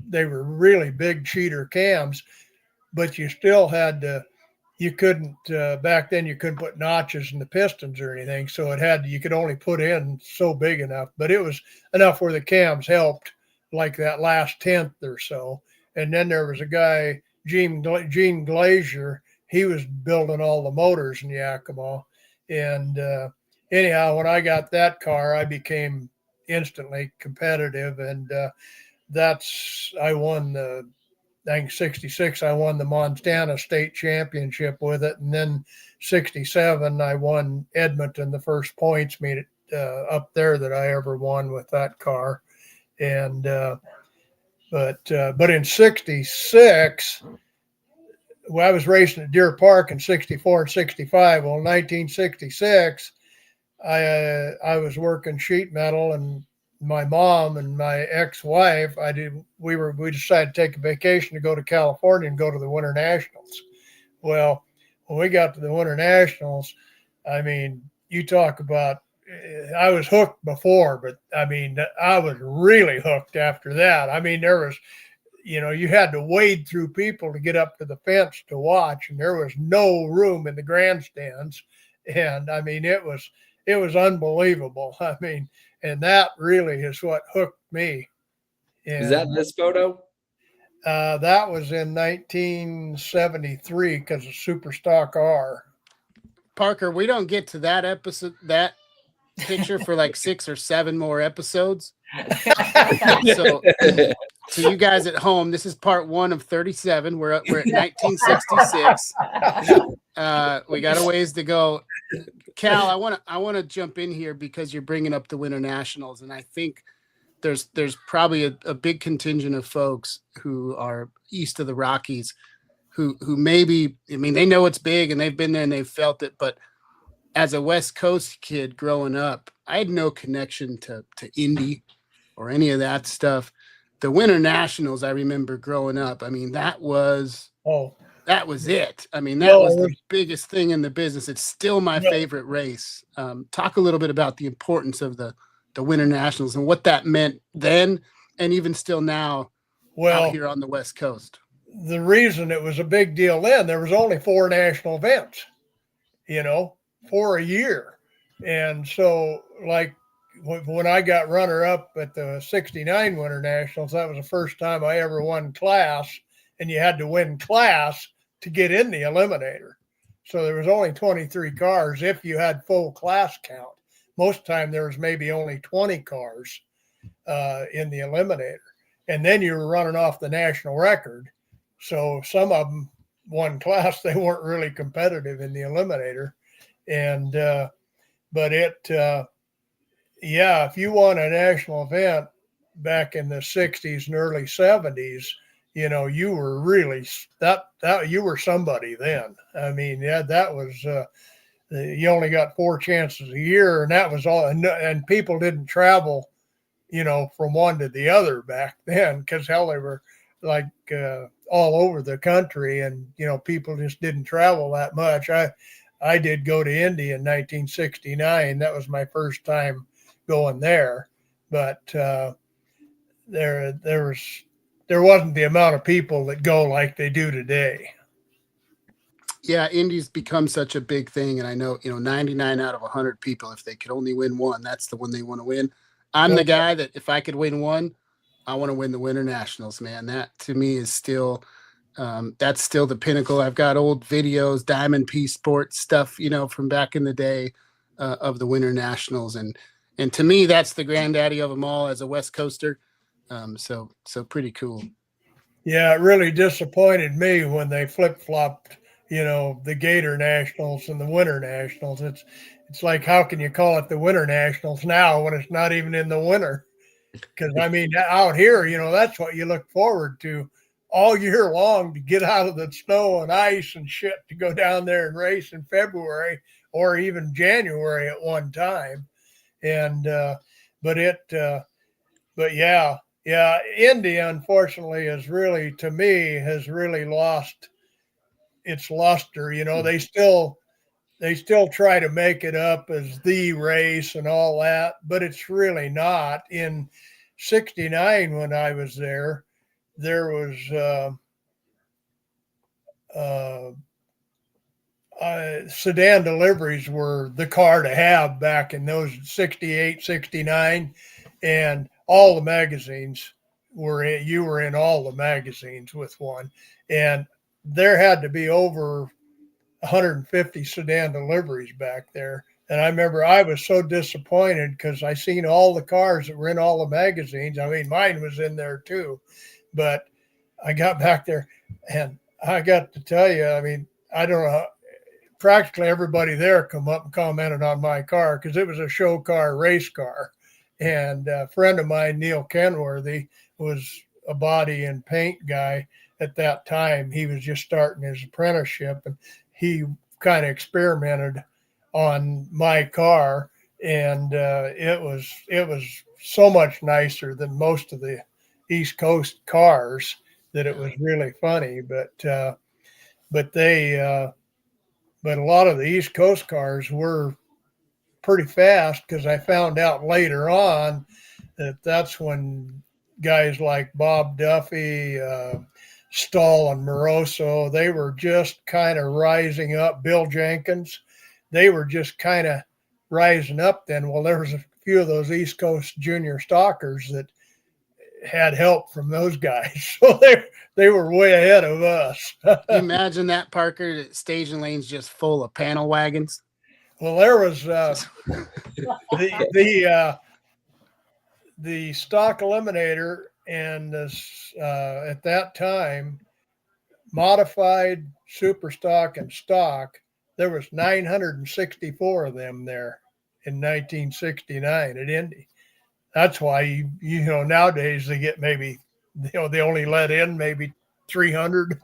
they were really big cheater cams, but you still had to, back then you couldn't put notches in the pistons or anything. So you could only put in so big enough, but it was enough where the cams helped, like that last tenth or so. And then there was a guy, Gene Glazier, he was building all the motors in Yakima. And anyhow, when I got that car, I became instantly competitive. And I won I think '66, I won the Montana State Championship with it. And then '67, I won Edmonton, the first points meet up there that I ever won with that car. And but in '66, well, I was racing at Deer Park in '64 and '65. Well, in 1966, I was working sheet metal, and my mom and my ex-wife, we decided to take a vacation to go to California and go to the Winter Nationals. Well, when we got to the Winter Nationals, I mean, you talk about, I was hooked before, but I mean, I was really hooked after that. I mean, there was, you had to wade through people to get up to the fence to watch, and there was no room in the grandstands. And I mean, it was unbelievable. I mean, and that really is what hooked me. Is that And this photo? that was in 1973 because of Superstock R. Parker, we don't get to that episode, that picture for like 6 or 7 more episodes. So to you guys at home, this is part 1 of 37. We're at 1966. We got a ways to go. Cal, I want to jump in here because you're bringing up the Winter Nationals, and I think there's probably a big contingent of folks who are east of the Rockies who maybe, I mean, they know it's big and they've been there and they've felt it, but as a West Coast kid growing up, I had no connection to Indy or any of that stuff. The Winter Nationals, I remember growing up. I mean, that was it. I mean, that was the biggest thing in the business. It's still my favorite race. Talk a little bit about the importance of the Winter Nationals and what that meant then and even still now out here on the West Coast. The reason it was a big deal then, there was only 4 national events, for a year. And so, like, when I got runner-up at the '69 Winter Nationals, that was the first time I ever won class, and you had to win class to get in the eliminator. So there was only 23 cars if you had full class count. Most of the time there was maybe only 20 cars in the eliminator. And then you were running off the national record. So some of them won class. They weren't really competitive in the eliminator. And, but if you won a national event back in the 60s and early 70s, you were really that you were somebody then. I mean, that was you only got 4 chances a year, and that was all. And people didn't travel, from one to the other back then, because hell, they were like all over the country, and people just didn't travel that much. I did go to Indy in 1969. That was my first time going there, but there wasn't the amount of people that go like they do today. Yeah, Indy's become such a big thing, and I know 99 out of 100 people, if they could only win one, that's the one they want to win. I'm the guy that if I could win one, I want to win the Winter Nationals, man. That to me is still that's still the pinnacle. I've got old videos, Diamond P Sports stuff, from back in the day of the Winter Nationals, and to me that's the granddaddy of them all as a West Coaster. So pretty cool. Yeah, it really disappointed me when they flip-flopped, the Gator Nationals and the Winter Nationals. It's like, how can you call it the Winter Nationals now when it's not even in the winter? Because, I mean, out here, that's what you look forward to all year long, to get out of the snow and ice and shit to go down there and race in February or even January at one time. And, but Indy, unfortunately, has really lost its luster. They still try to make it up as the race and all that, but it's really not. In '69, when I was there was sedan deliveries were the car to have back in those '68, '69, and all the magazines you were in all the magazines with one, and there had to be over 150 sedan deliveries back there. And I remember I was so disappointed because I seen all the cars that were in all the magazines. I mean, mine was in there too, but I got back there and I got to tell you, I mean, I don't know, practically everybody there come up and commented on my car because it was a show car, race car. And a friend of mine, Neil Kenworthy, was a body and paint guy at that time. He was just starting his apprenticeship, and he kind of experimented on my car, and it was so much nicer than most of the East Coast cars that it was really funny. But but a lot of the East Coast cars were pretty fast, because I found out later on that that's when guys like Bob Duffy, Stahl, and Moroso, they were just kind of rising up. Bill Jenkins, they were just kind of rising up then. Well, there was a few of those East Coast junior stockers that had help from those guys, so they were way ahead of us. You imagine that, Parker, that staging lanes just full of panel wagons. Well, there was the stock eliminator, and this, at that time, modified, super stock, and stock. There was 964 of them there in 1969 at Indy. That's why nowadays they get maybe they only let in maybe 300,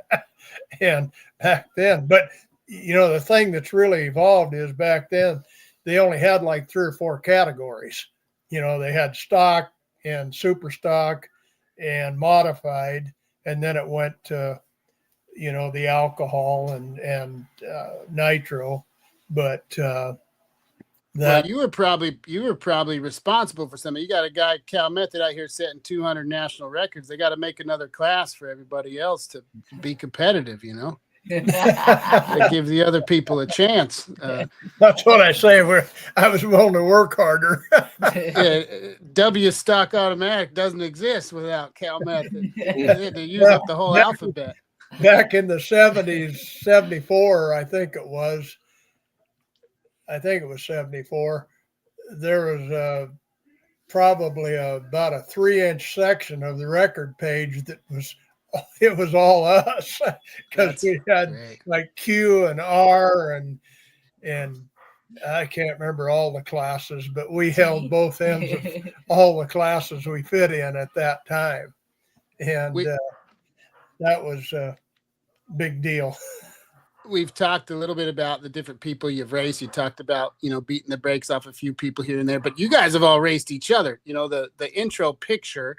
and back then. But the thing that's really evolved is back then they only had like 3 or 4 categories. They had stock and super stock and modified, and then it went to the alcohol and nitro. But well, you were probably responsible for something. You got a guy, Cal Method, out here setting 200 national records. They got to make another class for everybody else to be competitive. They give the other people a chance. That's what I say. I was willing to work harder. W stock automatic doesn't exist without Cal Method. They use up the whole alphabet. Back in the 70s, 74, I think it was 74. There was probably about a 3-inch section of the record page that was all us, because we had like Q and R and I can't remember all the classes, but we held both ends of all the classes we fit in at that time, and that was a big deal. We've talked a little bit about the different people you've raced. You talked about, beating the brakes off a few people here and there, but you guys have all raced each other. The intro picture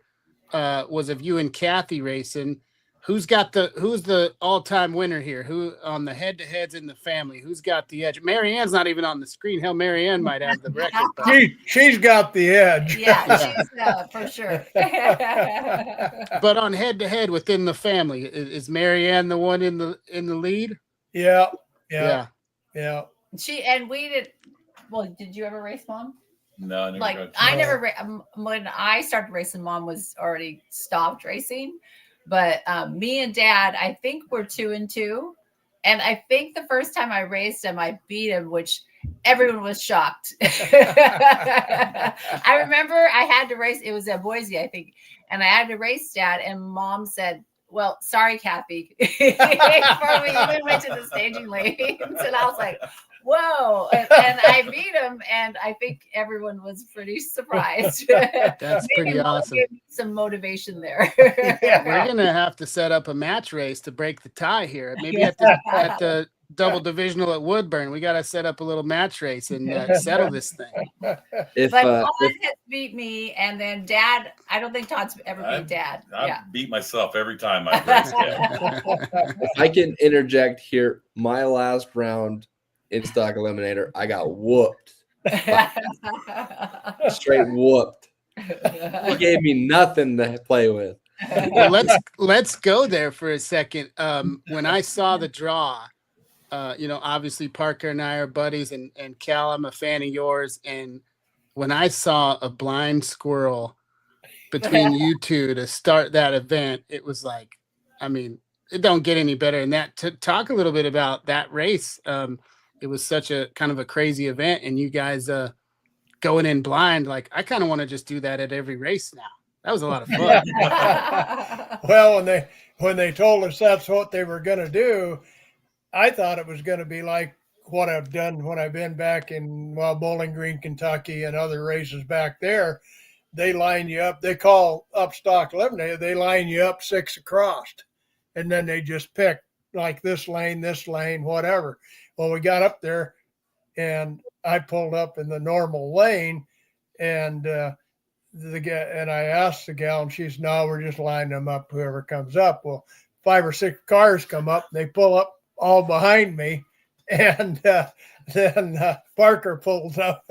was of you and Kathy racing. Who's the all-time winner here? Who on the head-to-heads in the family? Who's got the edge? Marianne's not even on the screen. Hell, Marianne might have the record. But she's got the edge. Yeah. She's for sure. But on head-to-head within the family, is Marianne the one in the lead? Yeah. We did. Well, did you ever race, Mom? No, I never. When I started racing, Mom was already stopped racing. But me and Dad, I think we're 2-2, and I think the first time I raced him, I beat him, which everyone was shocked. I remember I had to race. It was at Boise, I think, and I had to race Dad, and Mom said, "Well, sorry, Kathy." Before we even went to the staging lanes, and I was like, whoa. And I beat him, and I think everyone was pretty surprised. That's pretty awesome. Give me some motivation there. We're going to have to set up a match race to break the tie here. Maybe at the double divisional at Woodburn, we got to set up a little match race and settle this thing. But Todd has beat me, and then Dad, I don't think Todd's ever beat Dad. I beat myself every time I race Dad. If I can interject here, my last round in stock eliminator, I got whooped. Straight whooped. He gave me nothing to play with. Well, let's go there for a second. When I saw the draw, obviously Parker and I are buddies, and Cal, I'm a fan of yours. And when I saw a blind squirrel between you two to start that event, it was like, it don't get any better than that. To talk a little bit about that race. It was such a kind of a crazy event, and you guys going in blind. Like, I kind of want to just do that at every race now. That was a lot of fun. Well, when they told us that's what they were going to do, I thought it was going to be like what I've done when I've been back in Bowling Green, Kentucky, and other races back there. they line you up. They call up stock eliminated. They line you up 6 across, and then they just pick like this lane, whatever. Well, we got up there, and I pulled up in the normal lane, and the guy, and I asked the gal, and she's, no, we're just lining them up, whoever comes up. Well, 5 or 6 cars come up, and they pull up all behind me, and then Parker pulls up.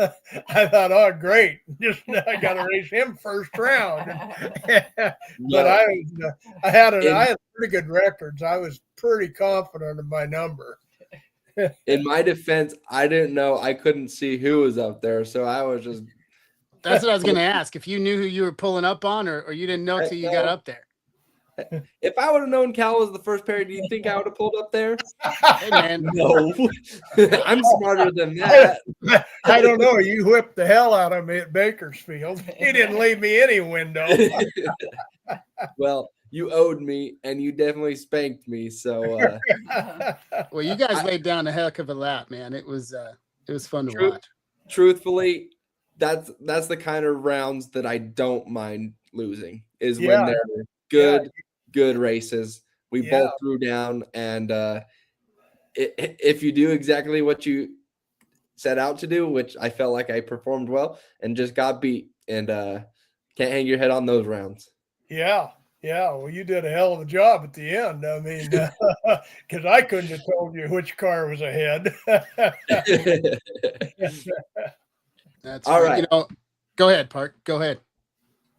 I thought, oh, great, just I got to race him first round. But I had pretty good records. I was pretty confident of my number. In my defense, I didn't know. I couldn't see who was up there, so I was just. That's what I was going to ask. If you knew who you were pulling up on, or you didn't know till you got up there. If I would have known Cal was the first pair, do you think I would have pulled up there? Hey, man. No. I'm smarter than that. I don't know. You whipped the hell out of me at Bakersfield. You didn't leave me any window. Well, you owed me, and you definitely spanked me. So, Well, you guys laid down a heck of a lap, man. It was fun to watch. Truthfully, that's the kind of rounds that I don't mind losing. Is when they're good races. We both threw down, and if you do exactly what you set out to do, which I felt like I performed well, and just got beat, and can't hang your head on those rounds. Yeah. Well, you did a hell of a job at the end. I mean, because I couldn't have told you which car was ahead. That's all right. You know, go ahead, Park. Go ahead.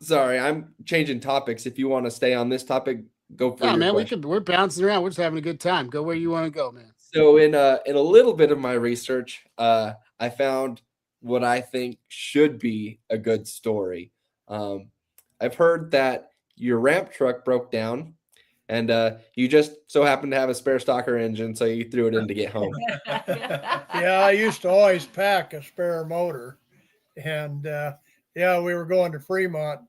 Sorry, I'm changing topics. If you want to stay on this topic, go for it. Man, we're bouncing around. We're just having a good time. Go where you want to go, man. So in a little bit of my research, I found what I think should be a good story. I've heard that your ramp truck broke down, and you just so happened to have a spare stocker engine, so you threw it in to get home. Yeah, I used to always pack a spare motor, and we were going to Fremont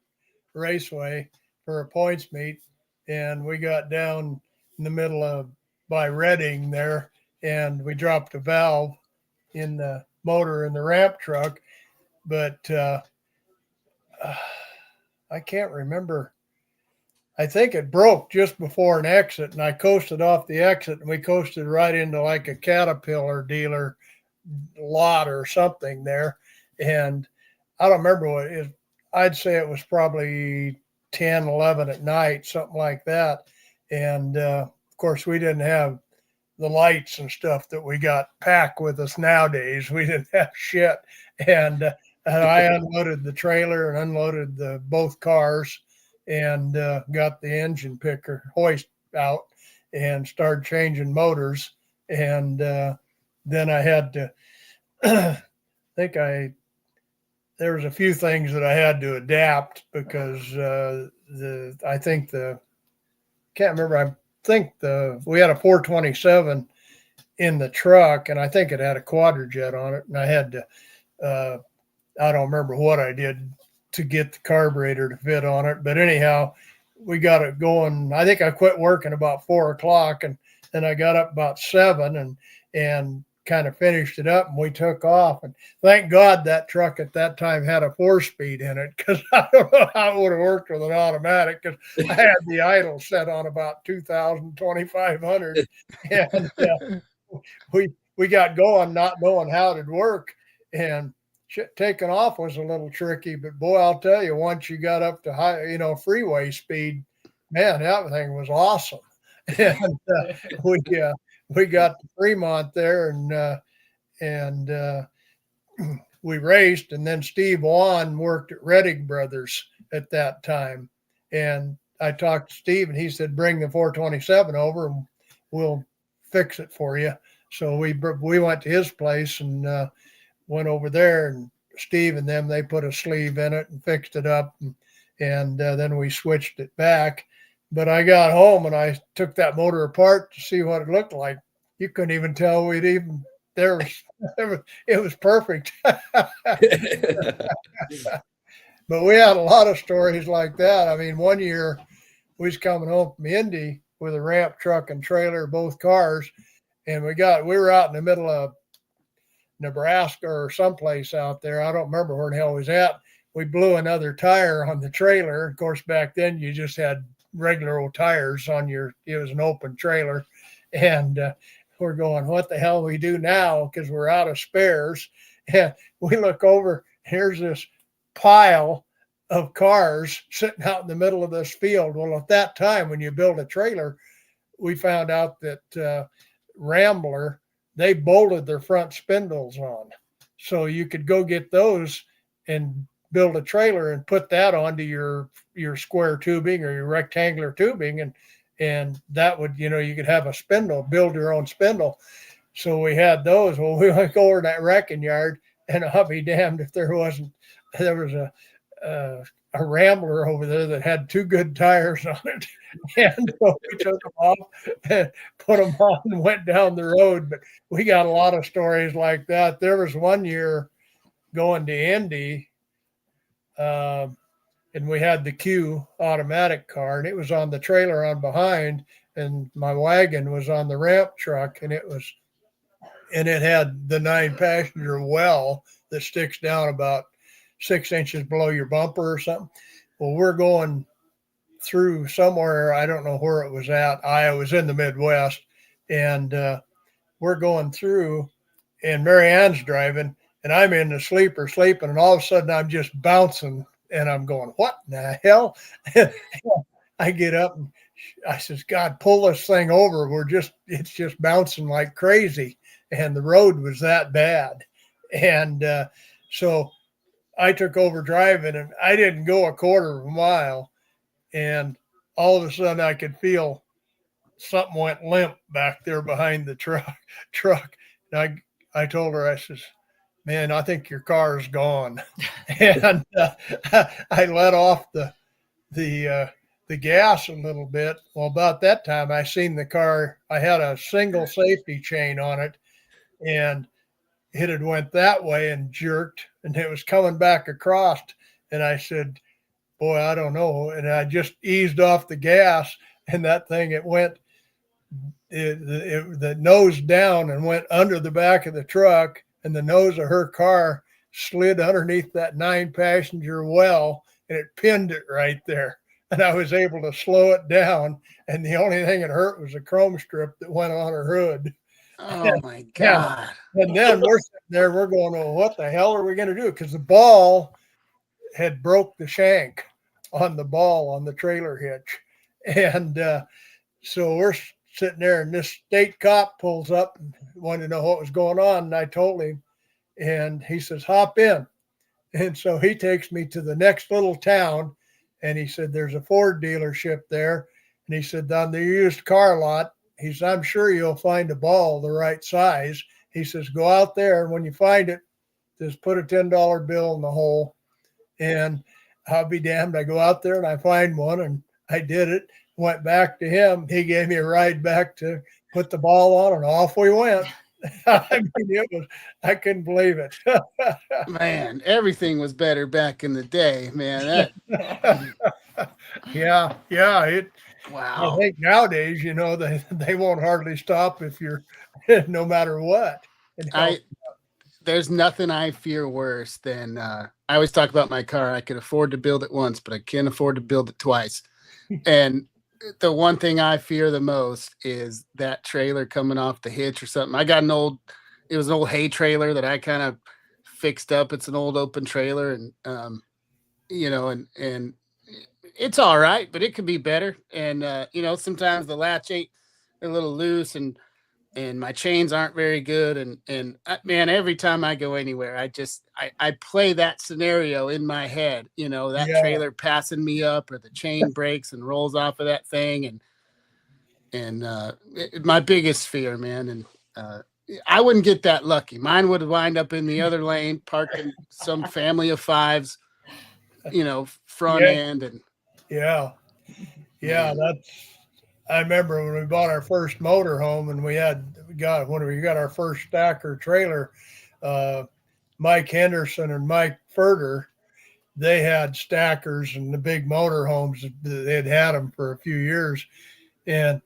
Raceway for a points meet, and we got down in the middle of by Reading there, and we dropped a valve in the motor in the ramp truck, but I can't remember. I think it broke just before an exit, and I coasted off the exit, and we coasted right into like a Caterpillar dealer lot or something there. And I don't remember what it is. I'd say it was probably 10, 11 at night, something like that. And of course, we didn't have the lights and stuff that we got packed with us nowadays. We didn't have shit. And I unloaded the trailer and unloaded both cars, and got the engine picker hoist out and started changing motors. And then I had to, there was a few things that I had to adapt because we had a 427 in the truck, and I think it had a quadrijet on it, and I had to, I don't remember what I did to get the carburetor to fit on it. But anyhow, we got it going. I think I quit working about 4:00, and then I got up about 7 and kind of finished it up, and we took off. And thank God that truck at that time had a 4-speed in it, because I don't know how it would have worked with an automatic, because I had the idle set on about 2,000, 2,500. And we got going not knowing how it'd work. And taking off was a little tricky, but boy, I'll tell you, once you got up to high, freeway speed, man, that thing was awesome. And we got to Fremont there, and we raced, and then Steve Wan worked at Reddick Brothers at that time, and I talked to Steve, and he said, bring the 427 over, and we'll fix it for you. So we went to his place and went over there, and Steve and them, they put a sleeve in it and fixed it up, and then we switched it back. But I got home and I took that motor apart to see what it looked like. You couldn't even tell it was perfect. But we had a lot of stories like that. I mean, one year we was coming home from Indy with a ramp truck and trailer, both cars, and we were out in the middle of Nebraska or someplace out there. I don't remember where the hell we was at. we blew another tire on the trailer. Of course, back then you just had regular old tires on it was an open trailer. And we're going, what the hell do we do now? Because we're out of spares. And we look over, here's this pile of cars sitting out in the middle of this field. Well, at that time, when you build a trailer, we found out that Rambler, they bolted their front spindles on. So you could go get those and build a trailer and put that onto your square tubing or your rectangular tubing, and that would, you could have a spindle, build your own spindle. So we had those. Well, we went over to that wrecking yard, and I'll be damned if there was a Rambler over there that had 2 good tires on it. And so we took them off and put them on and went down the road. But we got a lot of stories like that. There was one year going to Indy, and we had the Q automatic car, and it was on the trailer on behind, and my wagon was on the ramp truck, and it had the 9-passenger well that sticks down about 6 inches below your bumper or something. Well, we're going through somewhere, I don't know where it was at. I was in the Midwest, and we're going through, and Mary Ann's driving, and I'm in the sleeper sleeping, and all of a sudden I'm just bouncing, and I'm going, what in the hell? I get up and I says, God, pull this thing over. It's just bouncing like crazy. And the road was that bad. And so I took over driving, and I didn't go a quarter of a mile. And all of a sudden I could feel something went limp back there behind the truck. And I told her, I says, man, I think your car is gone. And I let off the gas a little bit. Well, about that time, I seen the car. I had a single safety chain on it, and it had went that way and jerked, and it was coming back across. And I said, boy, I don't know. And I just eased off the gas, and that thing, it went the nose down and went under the back of the truck, and the nose of her car slid underneath that 9-passenger well, and it pinned it right there. And I was able to slow it down, and the only thing that hurt was a chrome strip that went on her hood. Oh my God. And then we're sitting there, we're going, well, what the hell are we going to do? Because the ball had broke the shank on the ball on the trailer hitch. And so we're sitting there, and this state cop pulls up and wanted to know what was going on. And I told him, and he says, hop in. And so he takes me to the next little town, and he said, there's a Ford dealership there. And he said, on the used car lot, he said, I'm sure you'll find a ball the right size. He says, go out there, and when you find it, just put a $10 bill in the hole. And I'll be damned. I go out there and I find one, and I did it. Went back to him. He gave me a ride back to put the ball on, and off we went. I mean, I couldn't believe it. Man, everything was better back in the day, man. Yeah. Wow. I think nowadays, they won't hardly stop if you're no matter what. There's nothing I fear worse than I always talk about my car. I could afford to build it once, but I can't afford to build it twice. And the one thing I fear the most is that trailer coming off the hitch or something. I got it was an old hay trailer that I kind of fixed up. It's an old open trailer, and and it's all right, but it could be better. And sometimes the latch ain't a little loose, and my chains aren't very good. And man, every time I go anywhere, I play that scenario in my head, that trailer passing me up, or the chain breaks and rolls off of that thing. And my biggest fear, man. And I wouldn't get that lucky. Mine would wind up in the other lane, parked in some family of fives, front end. And yeah, I remember when we bought our first motor home, and we got our first stacker trailer, Mike Henderson and Mike Furter, they had stackers and the big motor homes. They'd had them for a few years. And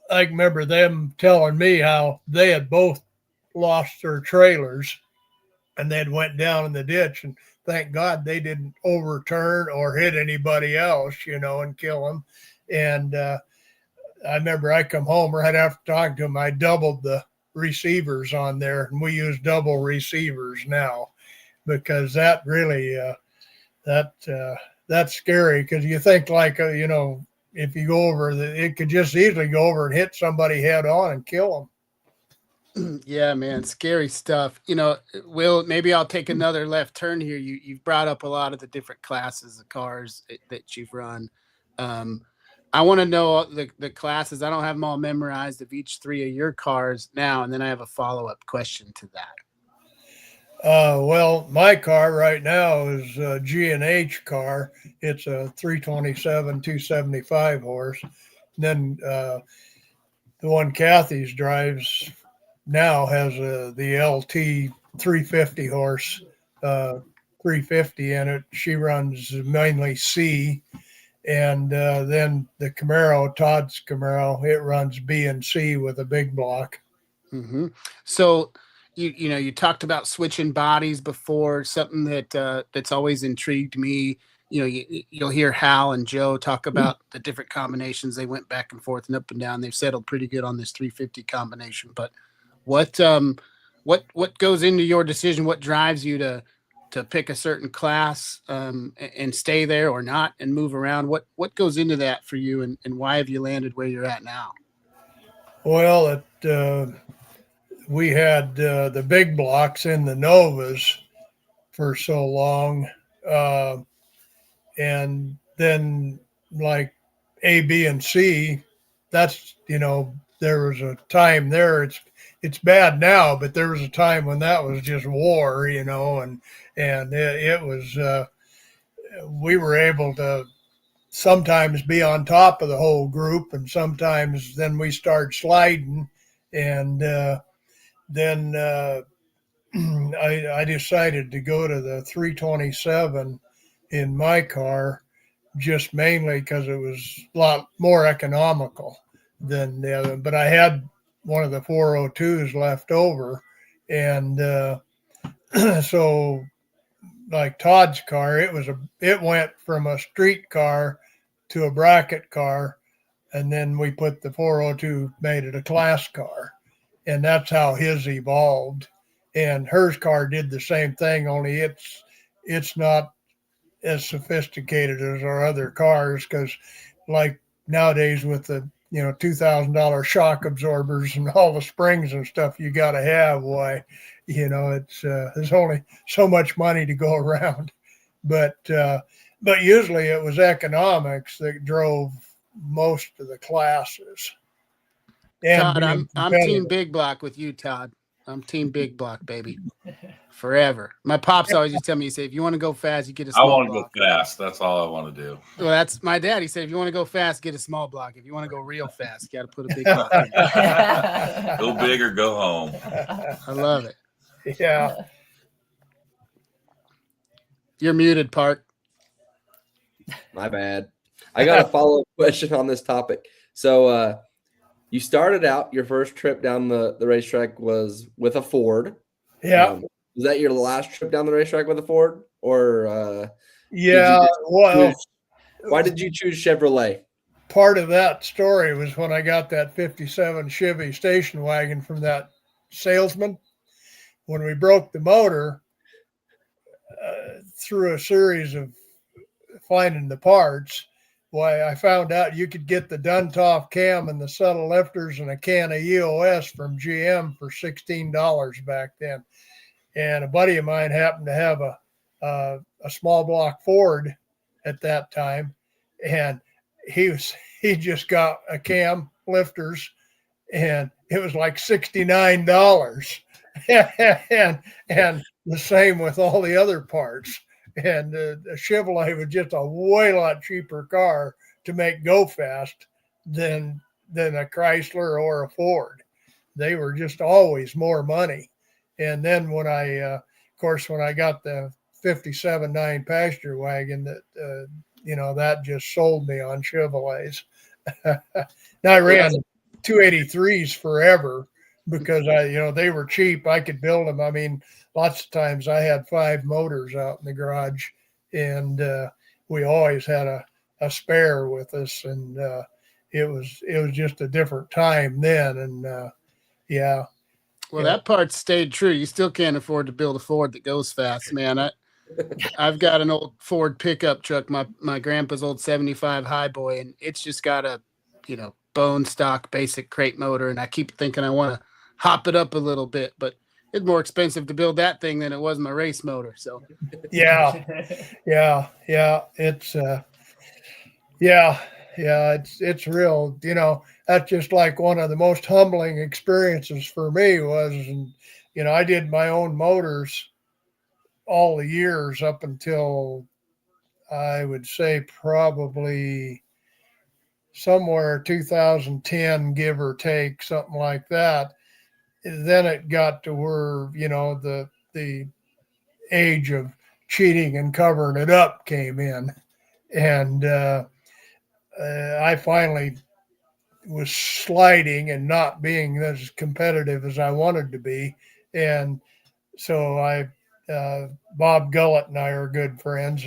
I remember them telling me how they had both lost their trailers, and they'd went down in the ditch, and thank God they didn't overturn or hit anybody else, and kill them. And I remember I come home right after talking to him. I doubled the receivers on there, and we use double receivers now because that really that's scary because you think like if you go over it could just easily go over and hit somebody head on and kill them. Yeah, man, scary stuff. Will, maybe I'll take another left turn here. You've brought up a lot of the different classes of cars that you've run. I want to know the classes. I don't have them all memorized of each three of your cars now, and then I have a follow-up question to that. Well, my car right now is a G&H car. It's a 327, 275 horse. And then the one Kathy's drives now has the LT 350 horse, 350 in it. She runs mainly C. And then the Camaro, Todd's Camaro, it runs B and C with a big block. Mm-hmm. So you talked about switching bodies before, something that's always intrigued me. You'll hear Hal and Joe talk about the different combinations they went back and forth and up and down. They've settled pretty good on this 350 combination. But what goes into your decision? What drives you to pick a certain class and stay there or not and move around? What goes into that for you, and why have you landed where you're at now? Well, we had the big blocks in the Novas for so long. And then like A, B, and C, that's, there was a time there. It's bad now, but there was a time when that was just war, and it was, we were able to sometimes be on top of the whole group, and sometimes then we start sliding. And then I decided to go to the 327 in my car, just mainly because it was a lot more economical than the other. But I had one of the 402s left over, and so like Todd's car, it went from a street car to a bracket car, and then we put the 402, made it a class car, and that's how his evolved. And hers car did the same thing, only it's not as sophisticated as our other cars, because like nowadays with the $2,000 shock absorbers and all the springs and stuff you got to have, why it's there's only so much money to go around. But usually it was economics that drove most of the classes. And Todd, I'm team big block with you, Todd. I'm team big block, baby. Forever. My pops always used to tell me, he said, if you want to go fast, you get a small block. I want to go fast. That's all I want to do. Well, that's my dad. He said, if you want to go fast, get a small block. If you want to go real fast, you got to put a big block in. Go big or go home. I love it. Yeah. You're muted, Park. My bad. I got a follow-up question on this topic. So you started out, your first trip down the racetrack was with a Ford. Yeah. Was that your last trip down the racetrack with a Ford? Or yeah, why did you choose Chevrolet? Part of that story was when I got that 57 Chevy station wagon from that salesman. When we broke the motor, through a series of finding the parts, I found out you could get the Duntov cam and the subtle lifters and a can of EOS from GM for $16 back then. And a buddy of mine happened to have a small block Ford at that time, and he just got a cam, lifters, and it was like $69. and the same with all the other parts. And the Chevrolet was just a way lot cheaper car to make go fast than a Chrysler or a Ford. They were just always more money. And then when of course, when I got the 57 9-passenger wagon, that just sold me on Chevrolets. Now I ran 283s forever because they were cheap. I could build them. I mean, lots of times I had 5 motors out in the garage, and we always had a spare with us, and it was just a different time then, and yeah. Well, Yeah. that part stayed true. You still can't afford to build a Ford that goes fast, man. I've got an old Ford pickup truck, my grandpa's old 75 Highboy, and it's just got a, bone stock basic crate motor, and I keep thinking I want to hop it up a little bit, but it's more expensive to build that thing than it was my race motor. So Yeah, yeah. It's real. That's just like one of the most humbling experiences for me was, and I did my own motors all the years up until I would say probably somewhere 2010, give or take, something like that. Then it got to where the age of cheating and covering it up came in, and I finally was sliding and not being as competitive as I wanted to be, and so Bob Gullett and I are good friends,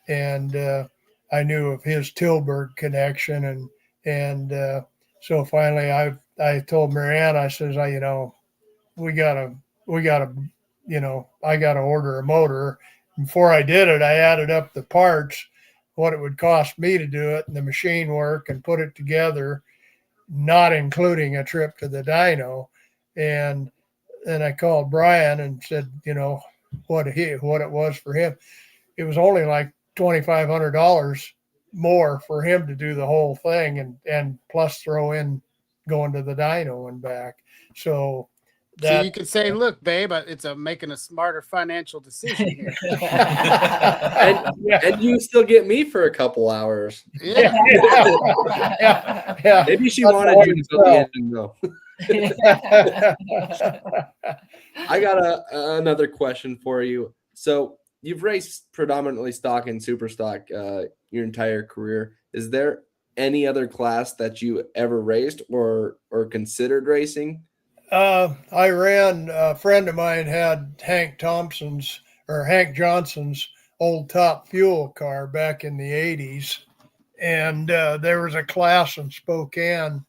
and I knew of his Tilburg connection, and so finally I told Marianne, I says, we gotta I gotta order a motor. Before I did it, I added up the parts, what it would cost me to do it, and the machine work, and put it together, not including a trip to the dyno. And then I called Brian and said, what it was for him. It was only like $2,500 more for him to do the whole thing, and plus throw in going to the dyno and back. So you could say, look, babe, it's making a smarter financial decision here. and you still get me for a couple hours. Yeah. Yeah. Maybe she wanted you to go the end and go. I got another question for you. So you've raced predominantly stock and super stock your entire career. Is there any other class that you ever raced or considered racing? I ran, a friend of mine had Hank Johnson's old Top Fuel car back in the 80s. And there was a class in Spokane,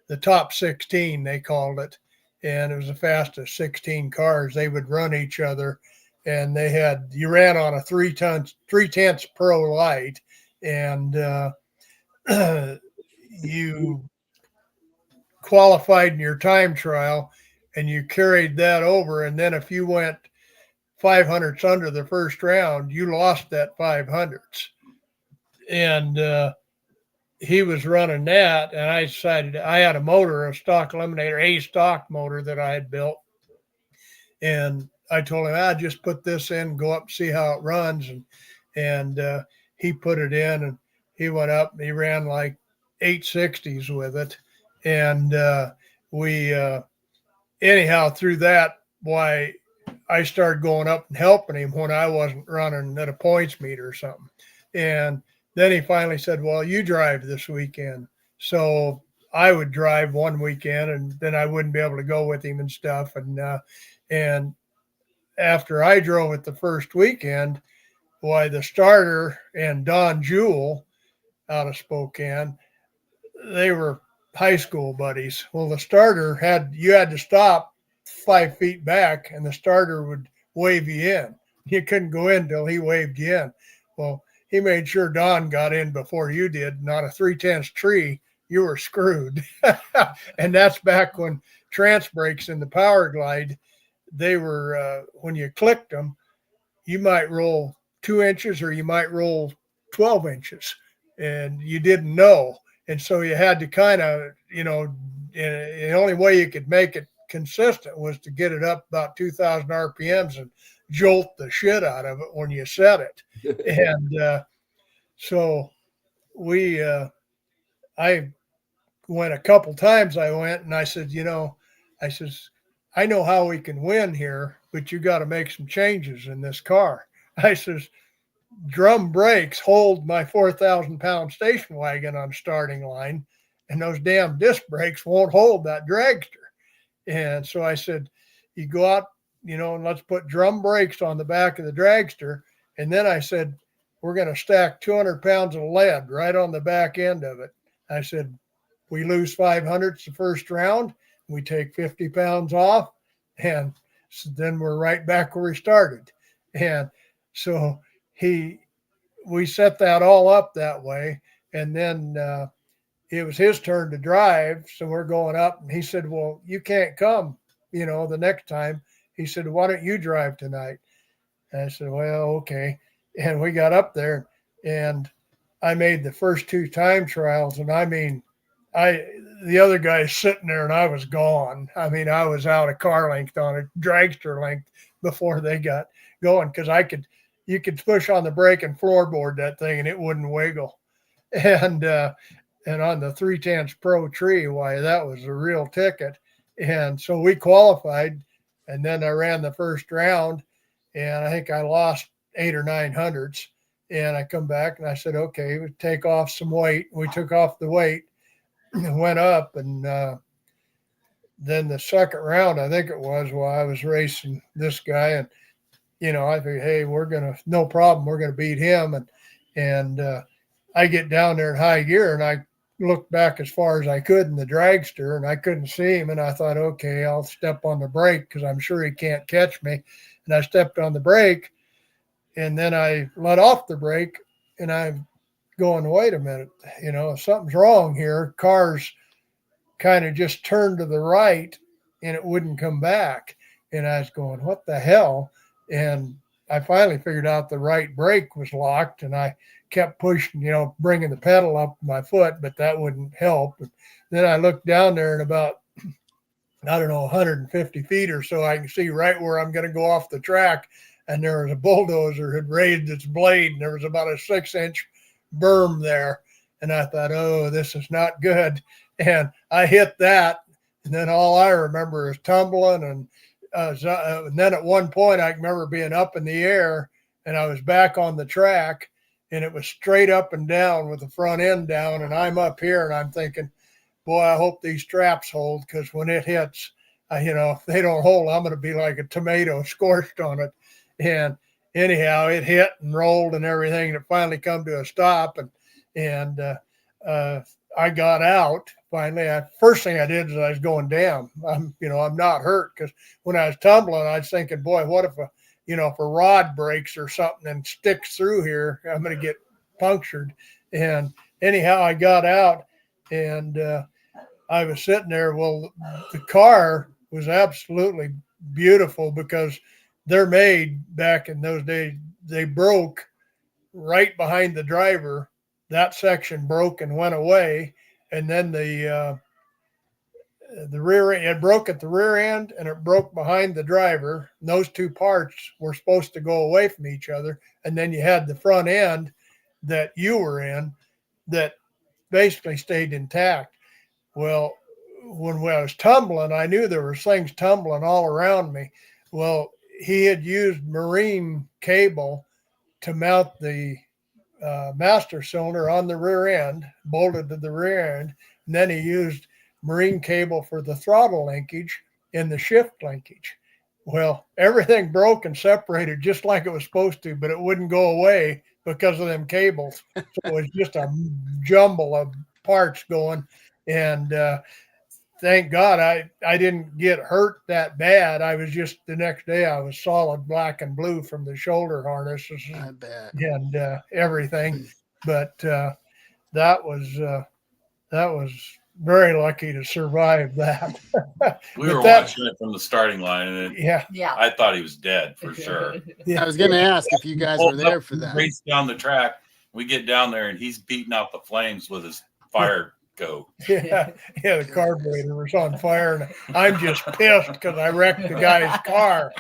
the Top 16, they called it. And it was the fastest 16 cars. They would run each other. And you ran on a 3/10 Pro Light. And you qualified in your time trial, and you carried that over, and then if you went 500ths under the first round, you lost that 500ths. And he was running that, and I decided, I had a stock eliminator, a stock motor that I had built, and I told him, I'd just put this in, go up and see how it runs, and he put it in, and he went up and he ran like 860s with it. And we anyhow, through that, why I started going up and helping him when I wasn't running at a points meet or something. And then he finally said, well, you drive this weekend. So I would drive one weekend, and then I wouldn't be able to go with him and stuff. And after I drove it the first weekend, why the starter and Don Jewell out of Spokane, they were high school buddies. Well, the starter you had to stop 5 feet back, and the starter would wave you in. You couldn't go in till he waved you in. Well, he made sure Don got in before you did. Not a 3/10 tree, you were screwed. And that's back when trans brakes in the Power Glide, they were when you clicked them, you might roll 2 inches or you might roll 12 inches, and you didn't know. And so you had to kind of, the only way you could make it consistent was to get it up about 2,000 RPMs and jolt the shit out of it when you set it. And so I went a couple times. I went and I said, I know how we can win here, but you got to make some changes in this car. I says, drum brakes hold my 4,000-pound station wagon on starting line, and those damn disc brakes won't hold that dragster. And so I said, you go out and let's put drum brakes on the back of the dragster. And then I said, we're going to stack 200 pounds of lead right on the back end of it. I said, we lose 500 the first round, we take 50 pounds off, and so then we're right back where we started. And so we set that all up that way. And then it was his turn to drive. So we're going up, and he said, well, you can't come, the next time. He said, why don't you drive tonight? And I said, well, okay. And we got up there, and I made the first 2 time trials. And I mean, the other guy's sitting there, and I was gone. I mean, I was out of car length on a dragster length before they got going, because you could push on the brake and floorboard that thing and it wouldn't wiggle. And on the 310s Pro Tree, why, that was a real ticket. And so we qualified, and then I ran the first round, and I think I lost 8 or 9 hundredths. And I come back and I said, okay, we take off some weight. We took off the weight and went up. And then the second round, I think it was, while I was racing this guy, and I figured, hey, no problem, we're gonna beat him. And I get down there in high gear, and I looked back as far as I could in the dragster, and I couldn't see him. And I thought, okay, I'll step on the brake because I'm sure he can't catch me. And I stepped on the brake, and then I let off the brake, and I'm going, wait a minute, something's wrong here. Cars kind of just turned to the right, and it wouldn't come back. And I was going, what the hell? And I finally figured out the right brake was locked, and I kept pushing, bringing the pedal up my foot, but that wouldn't help. And then I looked down there, and about, 150 feet or so, I can see right where I'm going to go off the track. And there was a bulldozer had raised its blade, and there was about a 6-inch berm there. And I thought, oh, this is not good. And I hit that. And then all I remember is tumbling. And then at one point, I remember being up in the air, and I was back on the track, and it was straight up and down with the front end down. And I'm up here, and I'm thinking, boy, I hope these straps hold, because when it hits, if they don't hold, I'm going to be like a tomato scorched on it. And anyhow, it hit and rolled and everything, and it finally come to a stop. And I got out finally. First thing I did is I was going, damn, I'm not hurt, because when I was tumbling, I was thinking, boy, what if if a rod breaks or something and sticks through here, I'm going to get punctured. And anyhow, I got out, and I was sitting there. Well, the car was absolutely beautiful, because they're made back in those days. They broke right behind the driver. That section broke and went away. And then the rear end, it broke at the rear end, and it broke behind the driver. And those 2 parts were supposed to go away from each other. And then you had the front end that you were in that basically stayed intact. Well, when I was tumbling, I knew there were things tumbling all around me. Well, he had used marine cable to mount the master cylinder on the rear end, bolted to the rear end. And then he used marine cable for the throttle linkage and the shift linkage. Well, everything broke and separated just like it was supposed to, but it wouldn't go away because of them cables. So it was just a jumble of parts going. And thank God I didn't get hurt that bad. I was just, the next day I was solid black and blue from the shoulder harnesses and everything. But that was very lucky to survive that. We were watching it from the starting line, and Yeah. I thought he was dead for sure. I was going to ask if you guys were there for that. Race down the track. We get down there, and he's beating out the flames with his fire go. Yeah, the carburetor was on fire, and I'm just pissed because I wrecked the guy's car.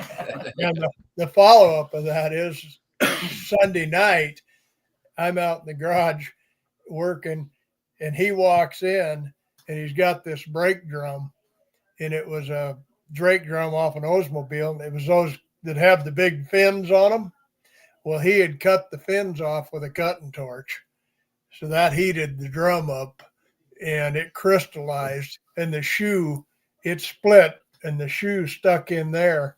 And the follow-up of that is Sunday night, I'm out in the garage working, and he walks in, and he's got this brake drum, and it was a Drake drum off an Oldsmobile. It was those that have the big fins on them. Well, he had cut the fins off with a cutting torch, so that heated the drum up, and it crystallized, and the shoe, it split, and the shoe stuck in there.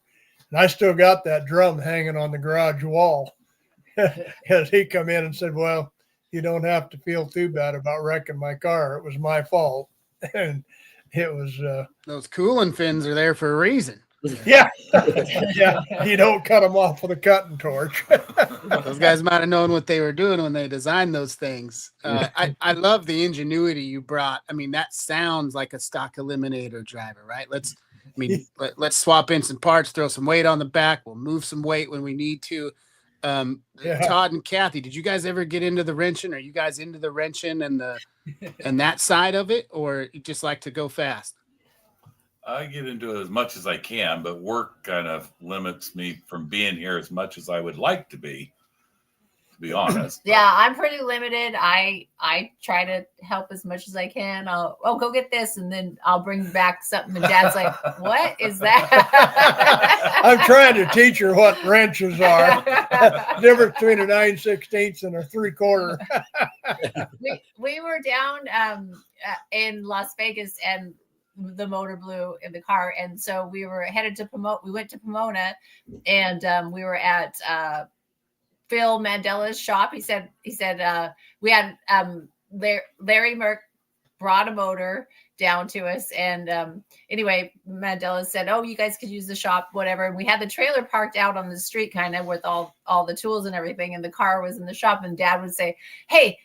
And I still got that drum hanging on the garage wall. As he come in and said, well, you don't have to feel too bad about wrecking my car. It was my fault. And it was, Those cooling fins are there for a reason. yeah, yeah. You don't cut them off with a cutting torch. Those guys might have known what they were doing when they designed those things. I love the ingenuity you brought. I mean, that sounds like a stock eliminator driver, right? Let's swap in some parts, throw some weight on the back. We'll move some weight when we need to. Todd and Kathy, did you guys ever get into the wrenching? Are you guys into the wrenching and that side of it, or you just like to go fast? I get into it as much as I can, but work kind of limits me from being here as much as I would like to be honest. Yeah, I'm pretty limited. I try to help as much as I can. I'll go get this, and then I'll bring back something. And Dad's like, "What is that?" I'm trying to teach her what wrenches are. Difference between a 9/16 and a 3/4. we were down in Las Vegas, and the motor blew in the car, and so we were headed to Pomona. We went to Pomona, and we were at Phil Mandela's shop. He said we had Larry Merck brought a motor down to us, and anyway, Mandela said, "Oh, you guys could use the shop, whatever." And we had the trailer parked out on the street, kind of with all the tools and everything, and the car was in the shop. And Dad would say, "Hey."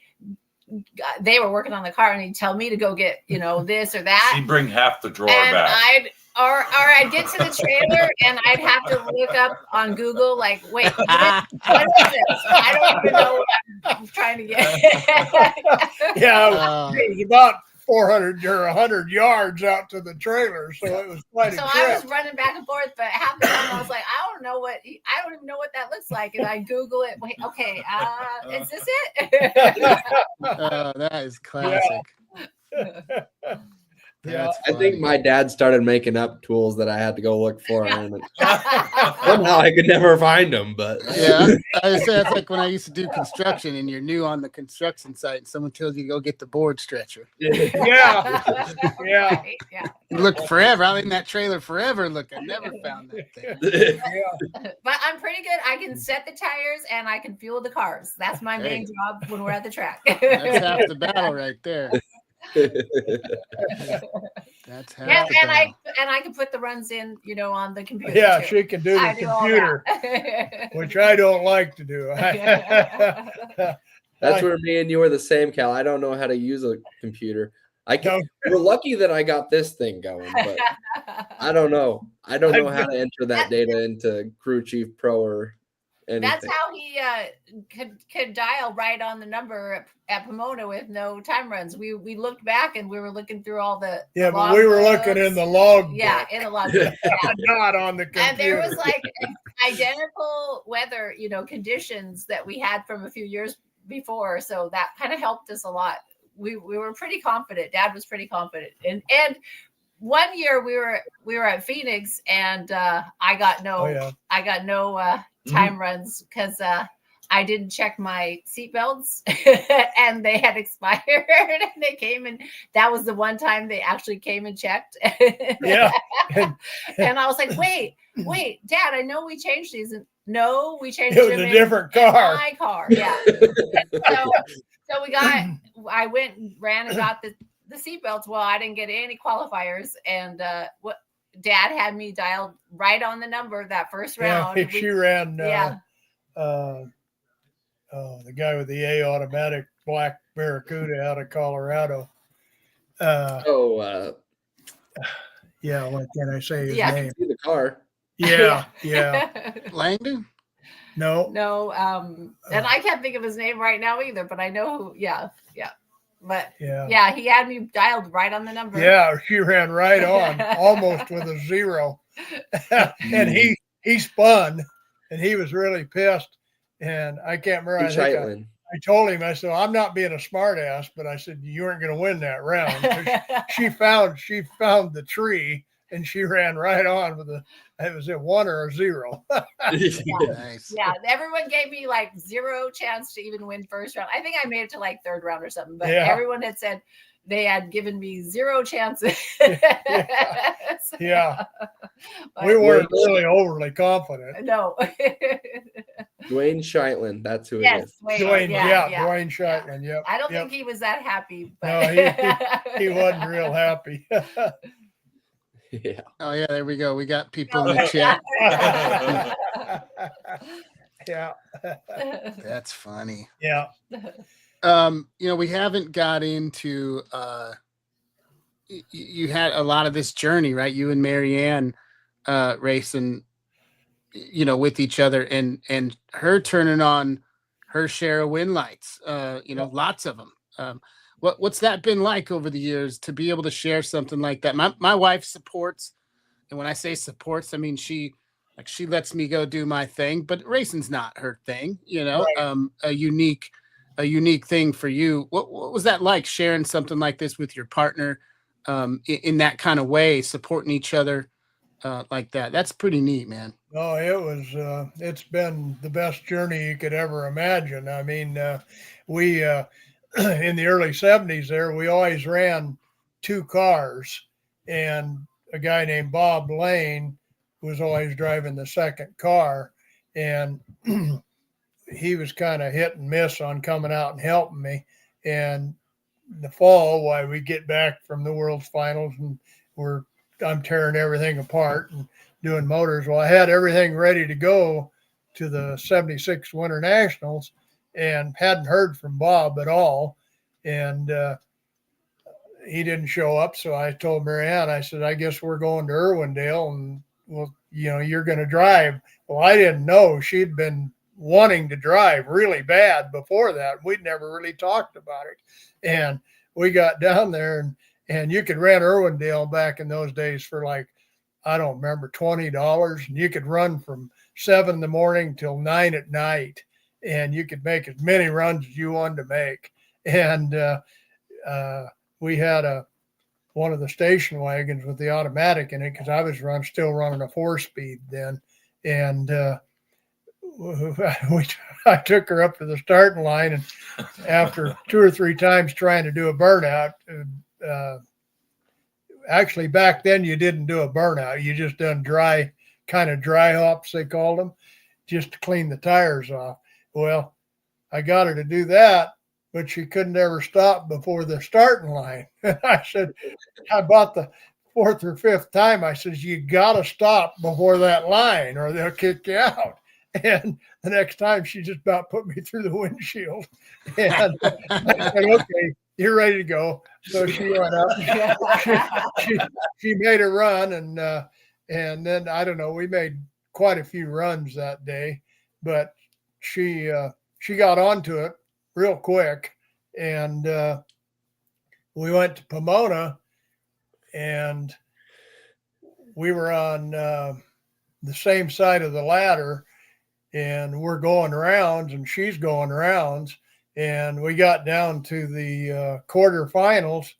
They were working on the car, and he'd tell me to go get, this or that. He'd bring half the drawer and back. I'd get to the trailer, and I'd have to look up on Google, like, wait, what is this? I don't even know what I'm trying to get. Yeah, it was about 400 or 100 yards out to the trailer, so it was quite a trip. I was running back and forth, but half the time I was like, I don't even know what that looks like, and I Google it. Wait, okay, is this it? That is classic. Yeah. I think my dad started making up tools that I had to go look for, and somehow I could never find them. But yeah, I would say that's like when I used to do construction, and you're new on the construction site, and someone tells you to go get the board stretcher. Yeah. Right? Yeah. You look forever. I'm in that trailer forever. Look, I never found that thing. Yeah. But I'm pretty good. I can set the tires and I can fuel the cars. That's my main job when we're at the track. That's half the battle right there. That's half the battle. I can put the runs in, on the computer. Yeah, too. she can do the I do all computer, that. which I don't like to do. that's where me and you are the same, Cal. I don't know how to use a computer. We're lucky that I got this thing going, but I don't know. I don't know how to enter that data into Crew Chief Pro or anything. That's how he could dial right on the number at Pomona with no time runs. We looked back, and we were looking through all the but we were looking in the log. Yeah, in the log book. Yeah. Not on the computer. And there was like identical weather, conditions that we had from a few years before, so that kind of helped us a lot. We were pretty confident. Dad was pretty confident, and one year we were at Phoenix, and I got no time runs because I didn't check my seatbelts and they had expired, and they came, and that was the one time they actually came and checked. Yeah. And I was like, wait, Dad, I know we changed these. And no, we changed It was them a different car. my car. Yeah. So I went and ran and got the seatbelts. Well, I didn't get any qualifiers, and Dad had me dialed right on the number that first round. Yeah, she ran. Yeah. The guy with the A automatic black Barracuda out of Colorado. Yeah, what can I say his name? See the car. Yeah. Langdon? No. And I can't think of his name right now either, but I know who. Yeah. But yeah, he had me dialed right on the number. Yeah, she ran right on, almost with a 0. And he spun, and he was really pissed. And I can't remember. I told him, I said, I'm not being a smart ass, but I said, you weren't going to win that round. She found the tree, and she ran right on with it was a 1 or a 0. Nice. Yeah, everyone gave me like 0 chance to even win first round. I think I made it to like third round or something, but everyone had said, they had given me zero chances. Yeah. But We weren't really overly confident. no. Dwayne Scheitland, that's who it Yes, is. Dwayne, yeah. Dwayne Scheitland. Yep. I don't yep. think he was that happy, but No, he wasn't real happy. Yeah. Oh yeah, there we go. We got people in the chat. Yeah. That's funny. Yeah. We haven't got into you had a lot of this journey, right? You and Marianne racing, with each other, and her turning on her share of win lights, lots of them. What's that been like over the years to be able to share something like that? My wife supports, and when I say supports, I mean she lets me go do my thing, but racing's not her thing, Right. a unique thing for you. What was that like, sharing something like this with your partner, in that kind of way, supporting each other like that? That's pretty neat, man. No, it's been the best journey you could ever imagine. I mean, we, in the early 70s there, we always ran two cars, and a guy named Bob Lane was always driving the second car. And he was kind of hit and miss on coming out and helping me. And in the fall, why we get back from the World's Finals, and I'm tearing everything apart and doing motors. Well, I had everything ready to go to the 76 Winter Nationals and hadn't heard from Bob at all. And he didn't show up. So I told Marianne, I said, I guess we're going to Irwindale, and well, you're going to drive. Well, I didn't know she'd been wanting to drive really bad before that. We'd never really talked about it. And we got down there, and you could rent Irwindale back in those days for like, I don't remember, $20. And you could run from 7 in the morning till 9 at night. And you could make as many runs as you wanted to make. And we had one of the station wagons with the automatic in it, because I was still running a 4-speed then. And I took her up to the starting line, and after 2 or 3 times trying to do a burnout, actually back then you didn't do a burnout, you just done dry hops, they called them, just to clean the tires off. Well, I got her to do that, but she couldn't ever stop before the starting line. I said, about the 4th or 5th time, I said, you got to stop before that line or they'll kick you out. And the next time she just about put me through the windshield. And I said, okay, you're ready to go. So she went up. She made a run, and then I don't know, we made quite a few runs that day, but she got onto it real quick. And we went to Pomona, and we were on the same side of the ladder, and we're going rounds, and she's going rounds. And we got down to the quarterfinals,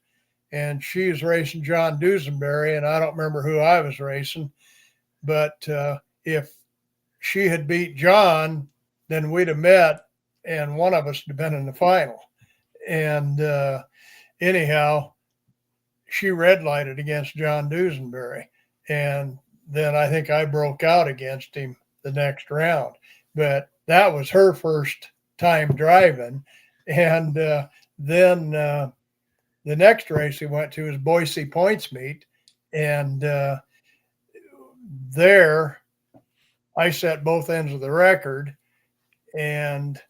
and she was racing John Dusenberry, and I don't remember who I was racing. But if she had beat John, then we'd have met, and one of us would have been in the final. And anyhow, she red lighted against John Dusenberry. And then I think I broke out against him the next round. But that was her first time driving. And then the next race we went to was Boise Points Meet. And there I set both ends of the record. And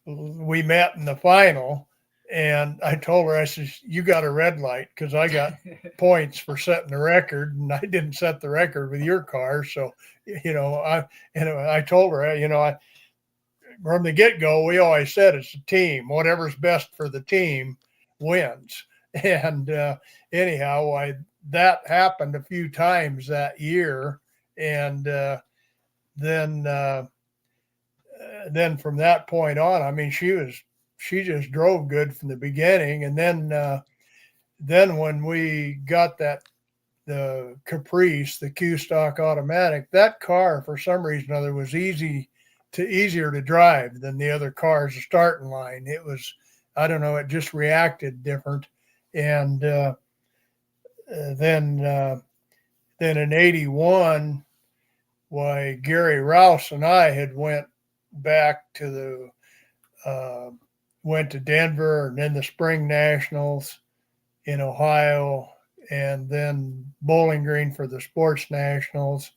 we met in the final. And I told her, I said, you got a red light, because I got points for setting the record, and I didn't set the record with your car. So, I told her, from the get-go, we always said it's a team. Whatever's best for the team wins. And anyhow, that happened a few times that year. And then from that point on, I mean, she just drove good from the beginning. And then when we got the Caprice, the Q stock automatic, that car for some reason or other was easier to drive than the other cars, the starting line. It was, I don't know, it just reacted different. And then in '81, why Gary Rouse and I had went back to went to Denver and then the Spring Nationals in Ohio, and then Bowling Green for the Sports Nationals,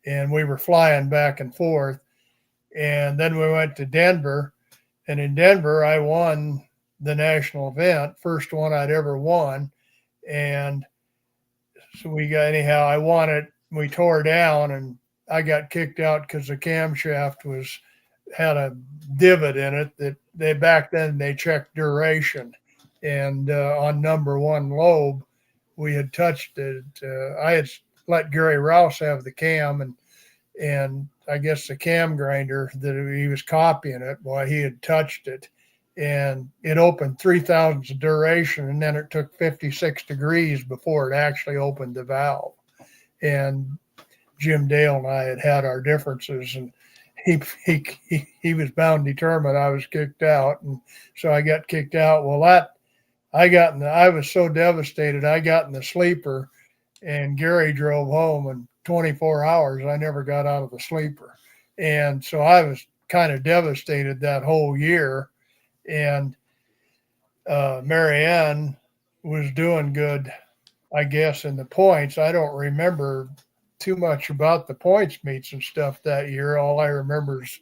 and we were flying back and forth. And then we went to Denver, and in Denver I won the national event, first one I'd ever won. And so I won it. We tore down, and I got kicked out because the camshaft had a divot in it that back then they checked duration, and on number one lobe, we had touched it. I had let Gary Rouse have the cam, and I guess the cam grinder that he was copying it. Well, he had touched it, and it opened 3,000 duration, and then it took 56 degrees before it actually opened the valve. And Jim Dale and I had our differences, and he was bound determined I was kicked out, and so I got kicked out. Well, I was so devastated. I got in the sleeper, and Gary drove home, and 24 hours I never got out of the sleeper, and so I was kind of devastated that whole year. And Marianne was doing good, I guess, in the points. I don't remember too much about the points meets and stuff that year. All I remember is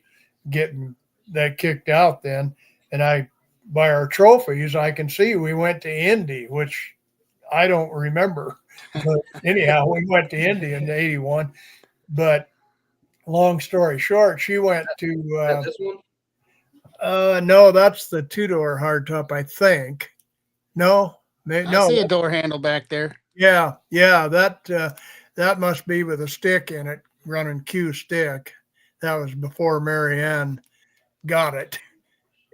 getting that kicked out then. And by our trophies, I can see we went to Indy, which I don't remember. But anyhow, we went to Indy in '81. But long story short, she went to this one? no, that's the two-door hardtop, I think. No, I see a door handle back there. Yeah, that must be with a stick in it, running Q stick. That was before Marianne got it,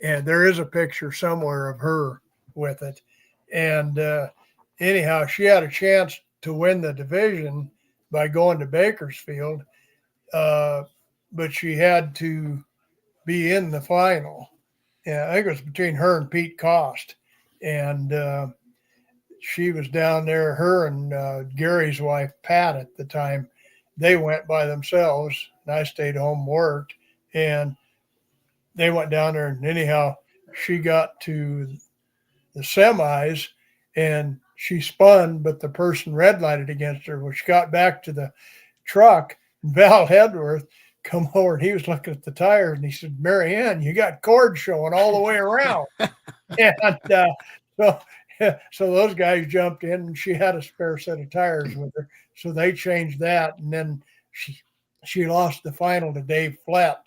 and there is a picture somewhere of her with it. And anyhow, she had a chance to win the division by going to Bakersfield, but she had to be in the final. Yeah, I think it was between her and Pete Cost, and she was down there. Her and Gary's wife Pat at the time, they went by themselves, and I stayed home and worked. And they went down there, and anyhow, she got to the semis, and she spun, but the person red lighted against her. When she got back to the truck, Val Hedworth come over, and he was looking at the tires, and he said, "Marianne, you got cord showing all the way around." And so those guys jumped in, and she had a spare set of tires with her, so they changed that, and then she lost the final to Dave Flett,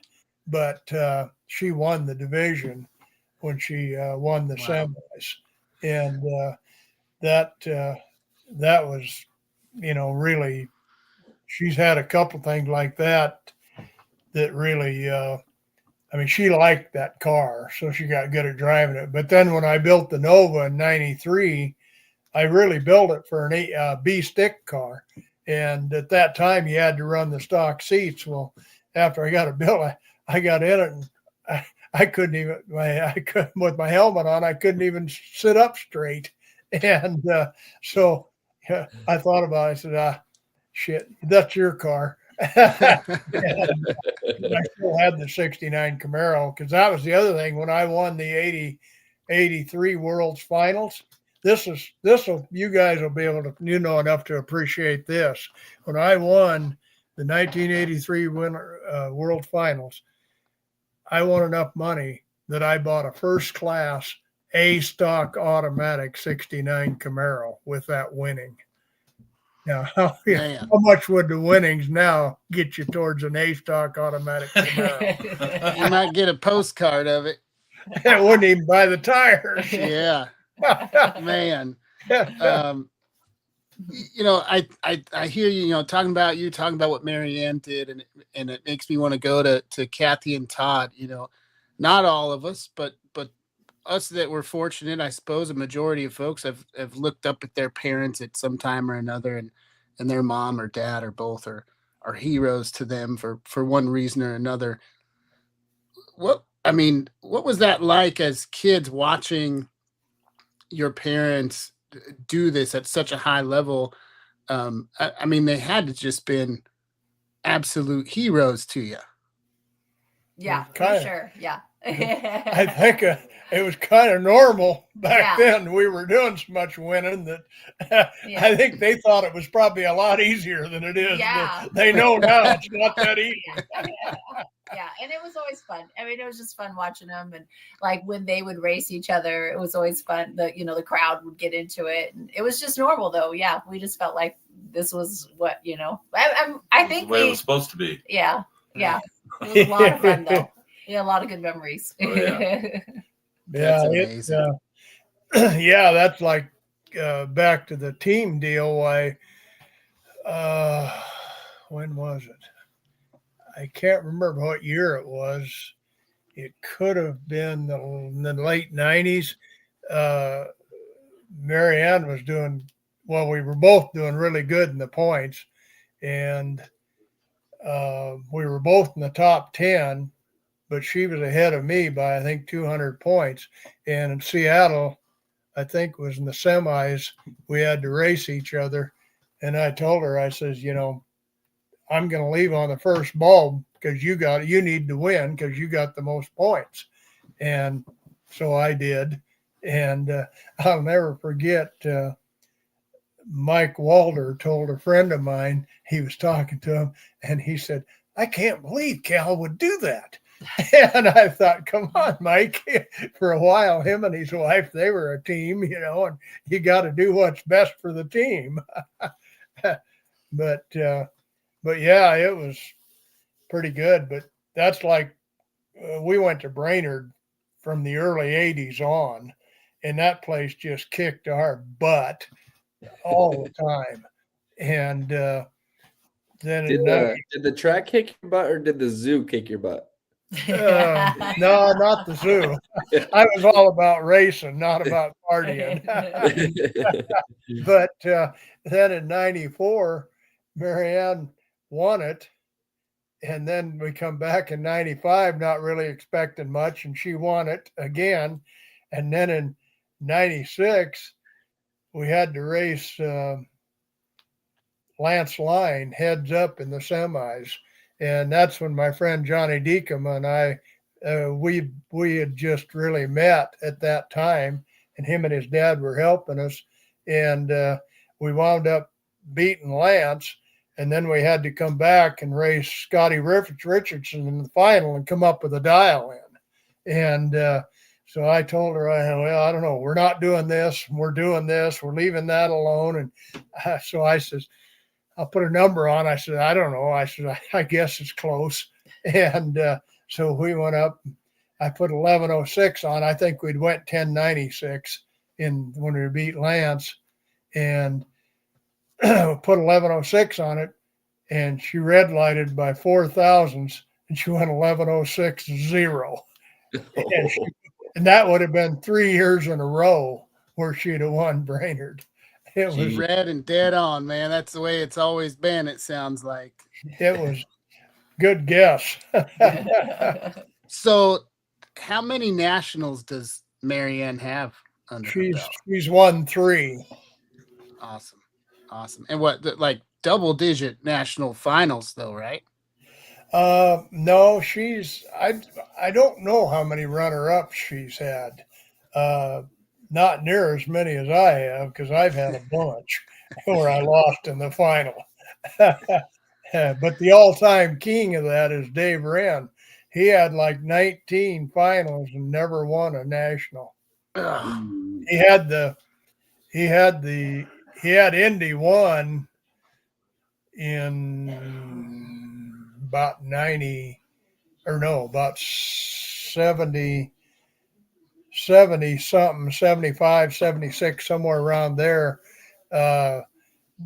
but she won the division when she won the semis, and that was, really. She's had a couple things like that really. She liked that car, so she got good at driving it. But then when I built the Nova in '93, I really built it for an B stick car. And at that time, you had to run the stock seats. Well, after I got it built, I got in it, and I couldn't even, with my helmet on, I couldn't even sit up straight. And so I thought about it. I said, shit, that's your car. I still had the '69 Camaro, because that was the other thing. When I won the '83 World's Finals, you guys will be able to, enough to appreciate this. When I won the 1983 World Finals, I won enough money that I bought a first class A stock automatic '69 Camaro with that winning. Now, how much would the winnings now get you towards an A stock automatic Camaro? You might get a postcard of it. It wouldn't even buy the tires. Yeah, man. I hear you, talking about what Marianne did, and it makes me want to go to Kathy and Todd. Not all of us, but us that were fortunate, I suppose a majority of folks have looked up at their parents at some time or another, and their mom or dad or both are heroes to them for one reason or another. What was that like as kids, watching your parents do this at such a high level. I mean, they had to just been absolute heroes to you. Yeah, for Kinda. sure. Yeah. I think it was kind of normal back Yeah. then. We were doing so much winning that Yeah. I think they thought it was probably a lot easier than it is. Yeah. They know now it's not that easy. Yeah, and it was always fun. I mean, it was just fun watching them, and like when they would race each other, it was always fun. The crowd would get into it, and it was just normal though. Yeah, we just felt like this was what I think the way it was supposed to be. Yeah, it was a lot of fun though. Yeah, a lot of good memories. Oh, yeah. That's Yeah, amazing. yeah, that's like back to the team deal. Why? When was it? I can't remember what year it was. It could have been in the late '90s. Marianne was doing well. We were both doing really good in the points, and we were both in the top 10. But she was ahead of me by I think 200 points. And in Seattle, I think it was in the semis, we had to race each other. And I told her, I says, I'm going to leave on the first ball because you need to win because you got the most points. And so I did. And I'll never forget, Mike Walder told a friend of mine, he was talking to him, and he said, I can't believe Cal would do that. And I thought, come on, Mike. For a while, him and his wife, they were a team, and you got to do what's best for the team. But yeah, it was pretty good. But that's like we went to Brainerd from the early 80s on, and that place just kicked our butt all the time. And then Did the track kick your butt or did the zoo kick your butt? no, not the zoo. I was all about racing, not about partying. But then in '94, Marianne won it. And then we come back in '95, not really expecting much, and she won it again. And then in '96, we had to race Lance Line heads up in the semis. And that's when my friend Johnny Deacom and I, we had just really met at that time, and him and his dad were helping us, and we wound up beating Lance, and then we had to come back and race Scotty Richardson in the final and come up with a dial in, and so I told her, well, I don't know, we're not doing this, we're doing this, we're leaving that alone, and so I says, I'll put a number on. I said, I don't know. I said, I guess it's close. And so we went up. I put 11:06 on. I think we'd went 10:96 when we beat Lance, and put 11:06 on it. And she red lighted by 4 thousandths, and she went 11:06.0. And that would have been 3 years in a row where she'd have won Brainerd. It was red and dead on, man. That's the way it's always been, it sounds like. It was good guess. So how many nationals does Marianne have under her belt? She's won 3. Awesome. And what, like double digit national finals though, right? No, I don't know how many runner-ups she's had. Not near as many as I have, because I've had a bunch where I lost in the final. But the all-time king of that is Dave Wren. He had like 19 finals and never won a national. He had Indy 1 in about 90, or no, about 70 something, 75, 76, somewhere around there.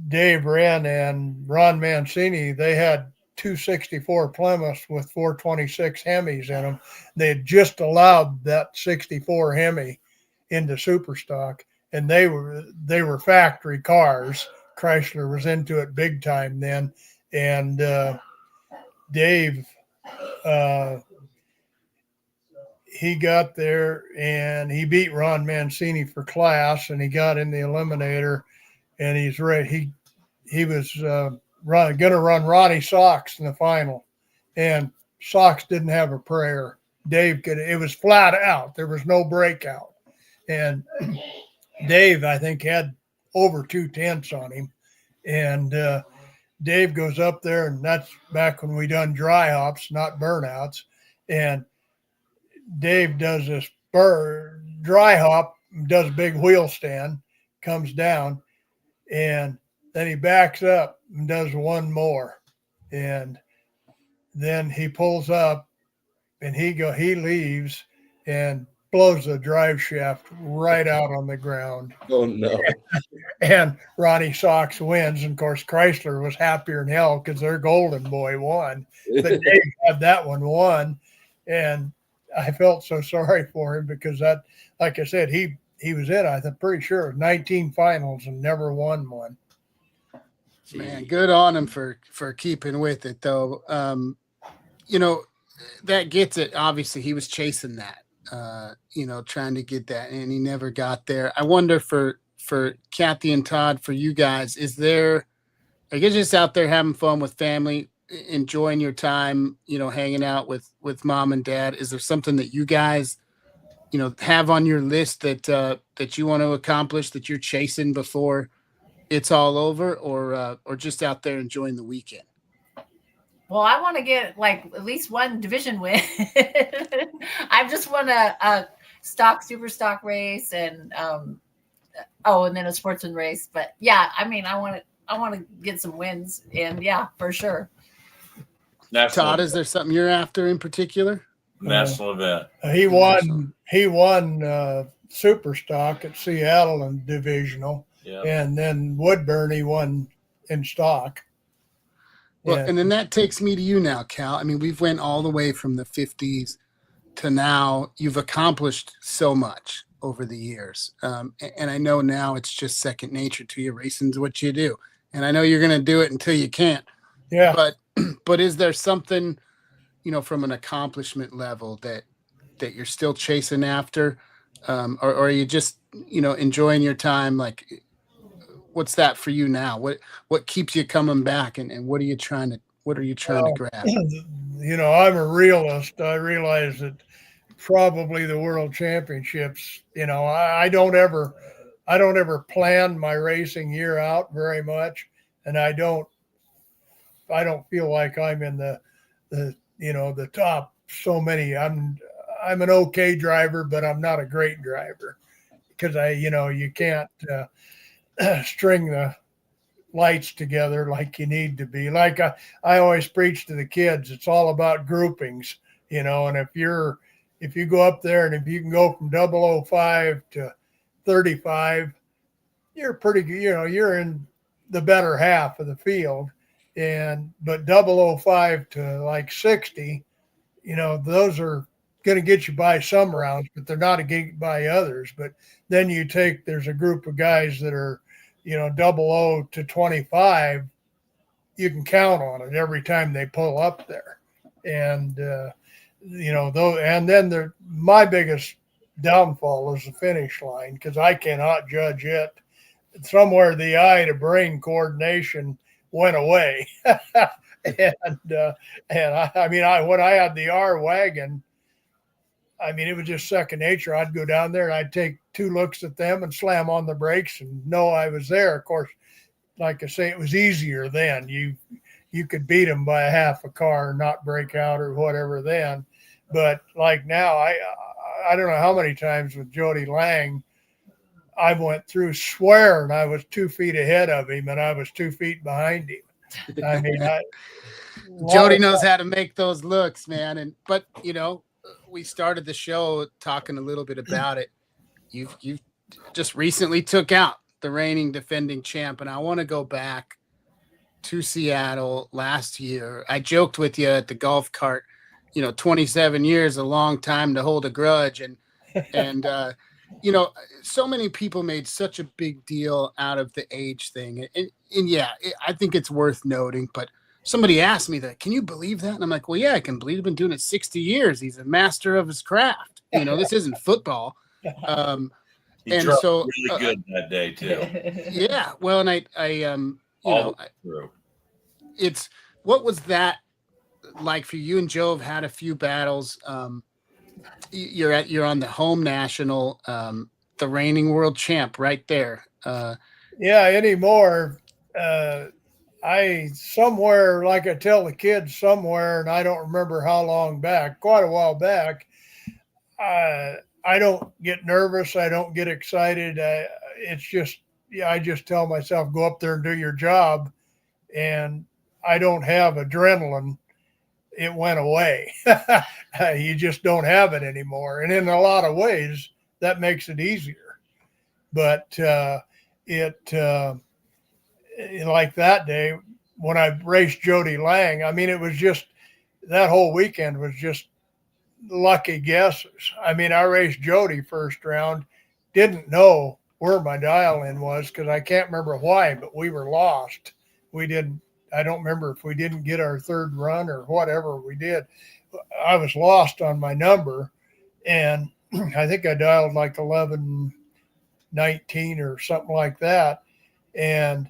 Dave Wren and Ron Mancini, they had 264 Plymouths with 426 Hemis in them. They had just allowed that 64 Hemi into Superstock, and they were factory cars. Chrysler was into it big time then, and Dave, he got there and he beat Ron Mancini for class, and he got in the eliminator, and he's ready. He was going to run Ronnie Sox in the final, and Sox didn't have a prayer. Dave could. It was flat out. There was no breakout, and Dave, I think, had over 2/10 on him, and Dave goes up there, and that's back when we done dry hops, not burnouts, and Dave does this dry hop, does a big wheel stand, comes down, and then he backs up and does one more, and then he pulls up, and he leaves and blows the drive shaft right out on the ground. Oh no. And Ronnie Sox wins. And of course, Chrysler was happier than hell because their golden boy won. But Dave had that one won. And I felt so sorry for him because that, like I said, he was in, I'm pretty sure, 19 finals and never won one. Man, good on him for keeping with it, though. That gets it. Obviously, he was chasing that, trying to get that, and he never got there. I wonder for Kathy and Todd, for you guys, is there, I guess, just out there having fun with family, enjoying your time, hanging out with mom and dad? Is there something that you guys, have on your list that you want to accomplish, that you're chasing before it's all over, or just out there enjoying the weekend? Well, I want to get like at least one division win. I just won a super stock race and and then a sportsman race. But yeah, I mean, I want to get some wins, and yeah, for sure. Todd, is there something you're after in particular? National event. He won super stock at Seattle and divisional, and then Woodburn he won in stock. Well, and then that takes me to you now, Cal. I mean, we've went all the way from the 50s to now. You've accomplished so much over the years. And I know now it's just second nature to you. Racing's what you do. And I know you're going to do it until you can't. Yeah. But is there something, from an accomplishment level that you're still chasing after? Or are you just, enjoying your time? Like, what's that for you now? What keeps you coming back, and what are you trying to grab? I'm a realist. I realize that probably the world championships, I don't ever plan my racing year out very much, and I don't feel like I'm in the top so many. I'm an okay driver, but I'm not a great driver because you can't string the lights together like you need to be. Like I always preach to the kids, it's all about groupings, and if you go up there and if you can go from 005 to 35, you're pretty good, you're in the better half of the field. But 005 to like 60, those are going to get you by some rounds, but they're not a get by others. But then there's a group of guys that are, 00 to 25, you can count on it every time they pull up there. And, and then my biggest downfall is the finish line, because I cannot judge it. Somewhere the eye to brain coordination went away. And I mean, when I had the R wagon, I mean, it was just second nature. I'd go down there and I'd take 2 looks at them and slam on the brakes and know I was there. Of course, like I say, it was easier then. You could beat them by a half a car and not break out or whatever then. But like now, I don't know how many times with Jody Lang, I went through swearing I was 2 feet ahead of him and I was 2 feet behind him. I mean, Jody knows how to make those looks, man. But we started the show talking a little bit about it. You've just recently took out the reigning defending champ, and I want to go back to Seattle last year. I joked with you at the golf cart, 27 years, a long time to hold a grudge, and so many people made such a big deal out of the age thing, and yeah, I think it's worth noting. But somebody asked me that. Can you believe that? And I'm like, well, yeah, I can believe. He's been doing it 60 years. He's a master of his craft. This isn't football. He And drove so, really good that day too. yeah. Well, and All through. it's what was that like for you and Joe? Have had a few battles. You're on the home national, the reigning world champ right there. Yeah, anymore. I somewhere, like I tell the kids somewhere, and I don't remember how long back, quite a while back. I don't get nervous. I don't get excited. It's just, yeah, I just tell myself, go up there and do your job. And I don't have adrenaline. It went away. You just don't have it anymore. And in a lot of ways, that makes it easier. But like that day when I raced Jody Lang, I mean, it was just that whole weekend was just lucky guesses. I mean, I raced Jody first round, didn't know where my dial in was because I can't remember why, but we were lost. We didn't, I don't remember if we didn't get our third run or whatever we did. I was lost on my number, and I think I dialed like 1119 or something like that. And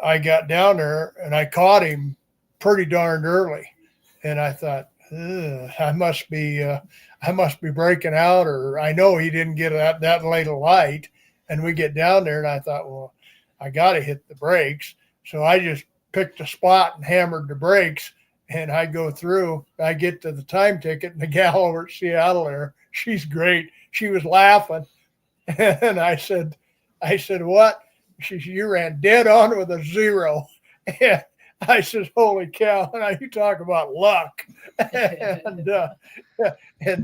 I got down there and I caught him pretty darn early. And I thought, I must be breaking out, or I know he didn't get that late a light. And we get down there, and I thought, well, I got to hit the brakes. So I just picked a spot and hammered the brakes, and I go through. I get to the time ticket, and the gal over at Seattle there, she's great. She was laughing, and I said, what? She said, you ran dead on with a 0. And I said, holy cow. Now you talk about luck. and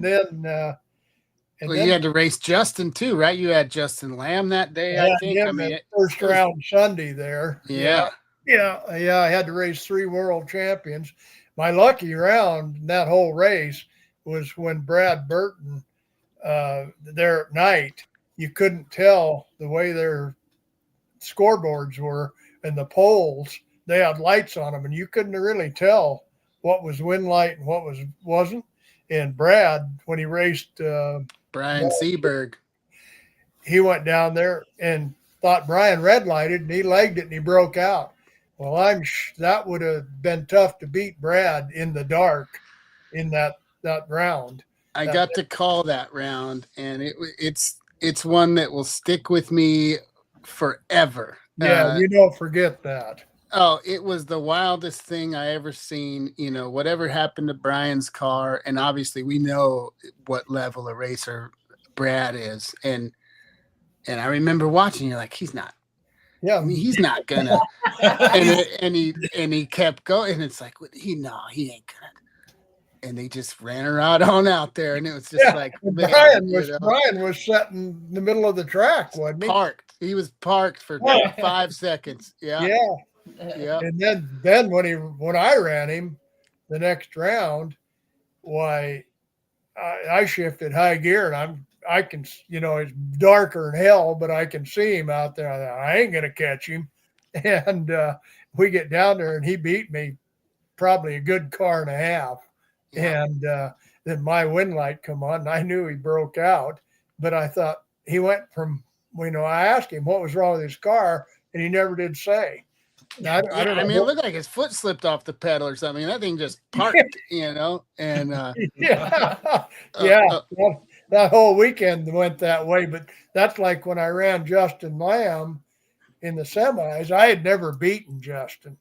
then you had to race Justin too, right? You had Justin Lamb that day, I think. I mean, first round Sunday there. Yeah. I had to race 3 world champions. My lucky round in that whole race was when Brad Burton, there at night, you couldn't tell the way their scoreboards were and the poles. They had lights on them, and you couldn't really tell what was wind light and what wasn't. And Brad, when he raced Brian Seberg, he went down there and thought Brian red lighted, and he legged it and he broke out. Well, that would have been tough to beat Brad in the dark in that round. I got to call that round, and it's one that will stick with me forever. Yeah, you don't forget that. Oh, it was the wildest thing I ever seen. Whatever happened to Brian's car, and obviously we know what level of racer Brad is, and I remember watching. You're like, he's not. Yeah, I mean, he's not gonna. and he kept going. And it's like, he ain't gonna. And they just ran her out there, and it was just like, man, Brian was sitting in the middle of the track, wasn't he? Parked. He was parked for 5 seconds. Yeah. And then when I ran him the next round, why I shifted high gear, and I can, it's darker than hell, but I can see him out there. I ain't gonna catch him. And we get down there, and he beat me probably a good car and a half. Yeah. And then my wind light come on, and I knew he broke out. But I thought he went from, I asked him what was wrong with his car, and he never did say. Now, I don't know. I mean, it looked like his foot slipped off the pedal or something. That thing just parked, and that whole weekend went that way. But that's like when I ran Justin Lamb in the semis. I had never beaten Justin,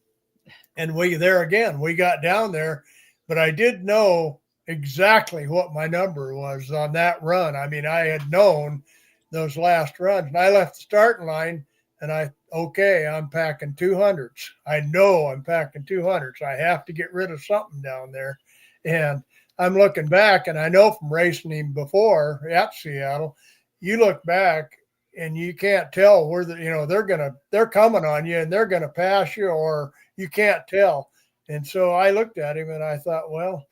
and we got down there, but I did know exactly what my number was on that run. I mean, I had known those last runs, and I left the starting line, and I'm packing 200s. I know I'm packing 200s. I have to get rid of something down there. And I'm looking back, and I know from racing him before at Seattle, you look back and you can't tell where they're coming on you and they're going to pass you, or you can't tell. And so I looked at him and I thought, well,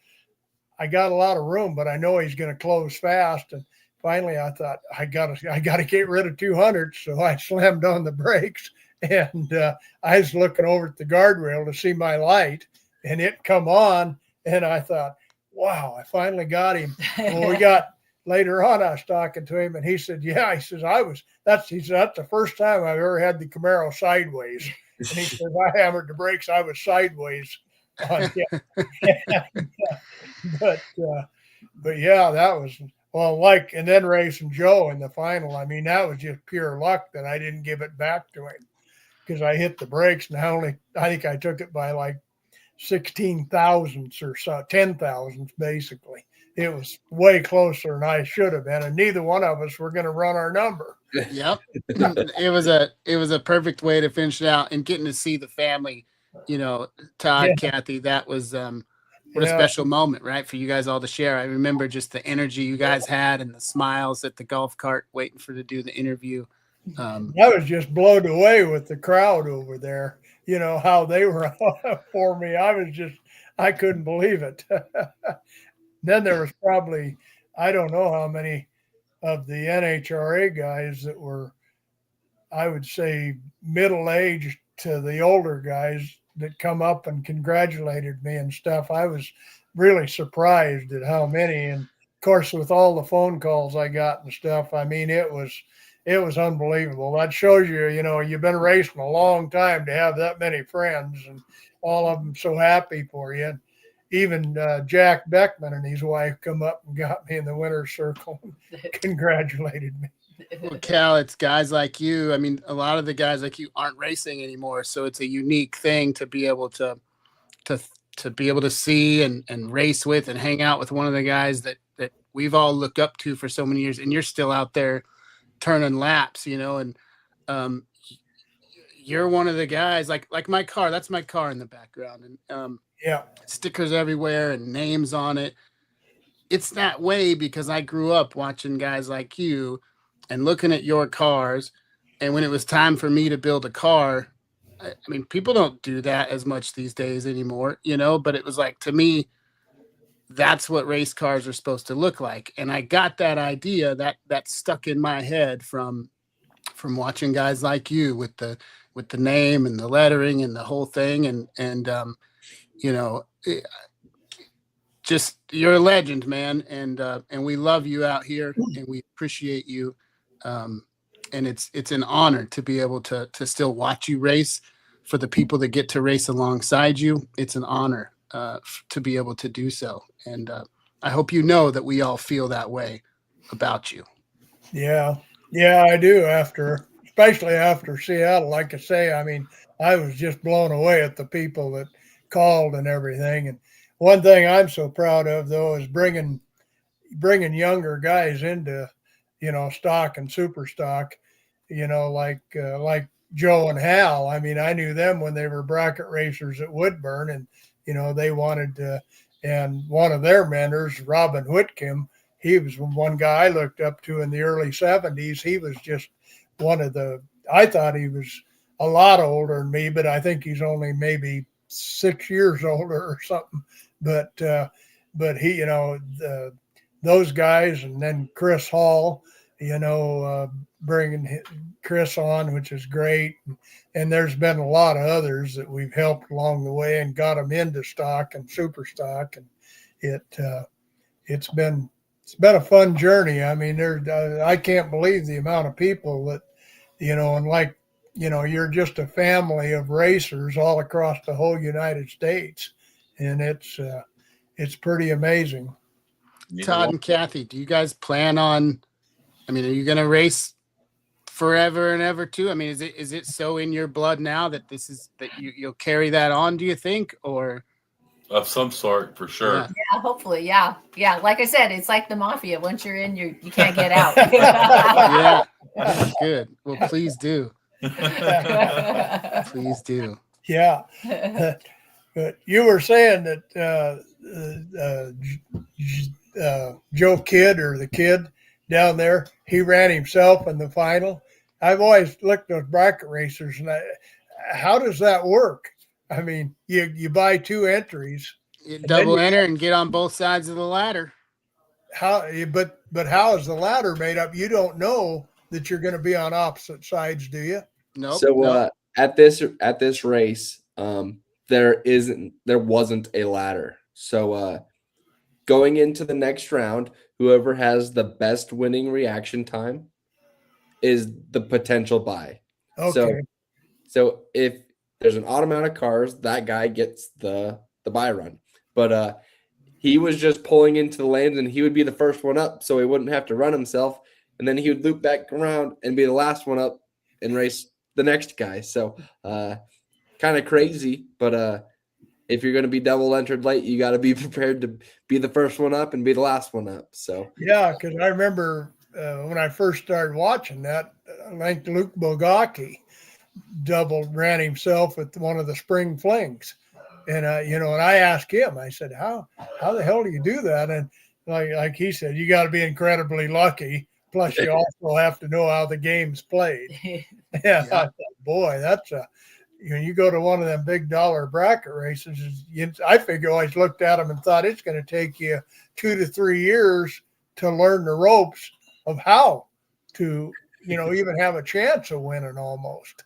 I got a lot of room, but I know he's going to close fast. And finally I thought I got to get rid of 200. So I slammed on the brakes and I was looking over at the guardrail to see my light, and it come on, and I thought, wow, I finally got him. Well, we got later on, I was talking to him, and he said, yeah, he says, that's the first time I've ever had the Camaro sideways. And he says, I hammered the brakes, I was sideways on him. but yeah, that was, well, and then racing Joe in the final. I mean, that was just pure luck that I didn't give it back to him, because I hit the brakes, and I think I took it by like 16 thousandths or so, 10 thousandths basically. It was way closer than I should have been, and neither one of us were going to run our number. Yep. It was a perfect way to finish it out, and getting to see the family, Todd, Kathy, that was what a special moment, right? For you guys all to share. I remember just the energy you guys had and the smiles at the golf cart waiting to do the interview. I was just blown away with the crowd over there, how they were for me. I couldn't believe it. Then there was probably, I don't know how many of the NHRA guys that were, I would say, middle-aged to the older guys that come up and congratulated me and stuff. I was really surprised at how many. And of course, with all the phone calls I got and stuff, I mean, it was unbelievable. That shows you, you've been racing a long time to have that many friends, and all of them so happy for you. And even Jack Beckman and his wife come up and got me in the winner's circle and congratulated me. Well, Cal, it's guys like you. I mean, a lot of the guys like you aren't racing anymore, so it's a unique thing to be able to be able to see and race with and hang out with one of the guys that we've all looked up to for so many years, and you're still out there turning laps, and you're one of the guys like my car. That's my car in the background, and stickers everywhere and names on it. It's that way because I grew up watching guys like you and looking at your cars. And when it was time for me to build a car, I mean, people don't do that as much these days anymore, but it was like, to me, that's what race cars are supposed to look like. And I got that idea that stuck in my head from watching guys like you with the name and the lettering and the whole thing. And just, you're a legend, man. And we love you out here, and we appreciate you. And it's an honor to be able to still watch you race. For the people that get to race alongside you, it's an honor to be able to do so. And I hope that we all feel that way about you. Yeah, I do. Especially after Seattle, like I say, I mean, I was just blown away at the people that called and everything. And one thing I'm so proud of, though, is bringing younger guys into, stock and super stock, like Joe and Hal. I mean, I knew them when they were bracket racers at Woodburn, and, they wanted to, and one of their mentors, Robin Whitcomb, he was one guy I looked up to in the early 70s. He was just I thought he was a lot older than me, but I think he's only maybe 6 years older or something. But he, those guys, and then Chris Hall, bringing Chris on, which is great. And there's been a lot of others that we've helped along the way and got them into stock and super stock. And it's been a fun journey. I mean, I can't believe the amount of people that, and like, you're just a family of racers all across the whole United States. And it's pretty amazing. Todd and Kathy, do you guys plan on, are you going to race forever and ever too? I mean, is it so in your blood now that you'll carry that on, do you think, or? Of some sort, for sure. Yeah, hopefully. Yeah. Like I said, it's like the mafia. Once you're in, you can't get out. Yeah. Good. Well, please do. Please do. Yeah. But you were saying that Joe Kidd, or the kid down there, he ran himself in the final. I've always looked at those bracket racers, and how does that work? I mean, you buy 2 entries, you double enter and get on both sides of the ladder. But how is the ladder made up? You don't know that you're going to be on opposite sides, do you? Nope. So at this race, there wasn't a ladder. So going into the next round, whoever has the best winning reaction time is the potential buy. Okay. So if there's an odd amount of cars, that guy gets the buy run. But he was just pulling into the lanes and he would be the first one up, so he wouldn't have to run himself. And then he would loop back around and be the last one up and race the next guy. So kind of crazy, but if you're going to be double entered late, you got to be prepared to be the first one up and be the last one up. So yeah, because I remember when I first started watching that, I think Luke Bogacki ran himself at one of the spring flings. And and I asked him, I said, how the hell do you do that? And like he said, you got to be incredibly lucky. Plus, you also have to know how the game's played. Yeah, I thought, boy, that's you go to one of them big dollar bracket races. I figure always looked at them and thought it's going to take you 2 to 3 years to learn the ropes of how to, even have a chance of winning almost.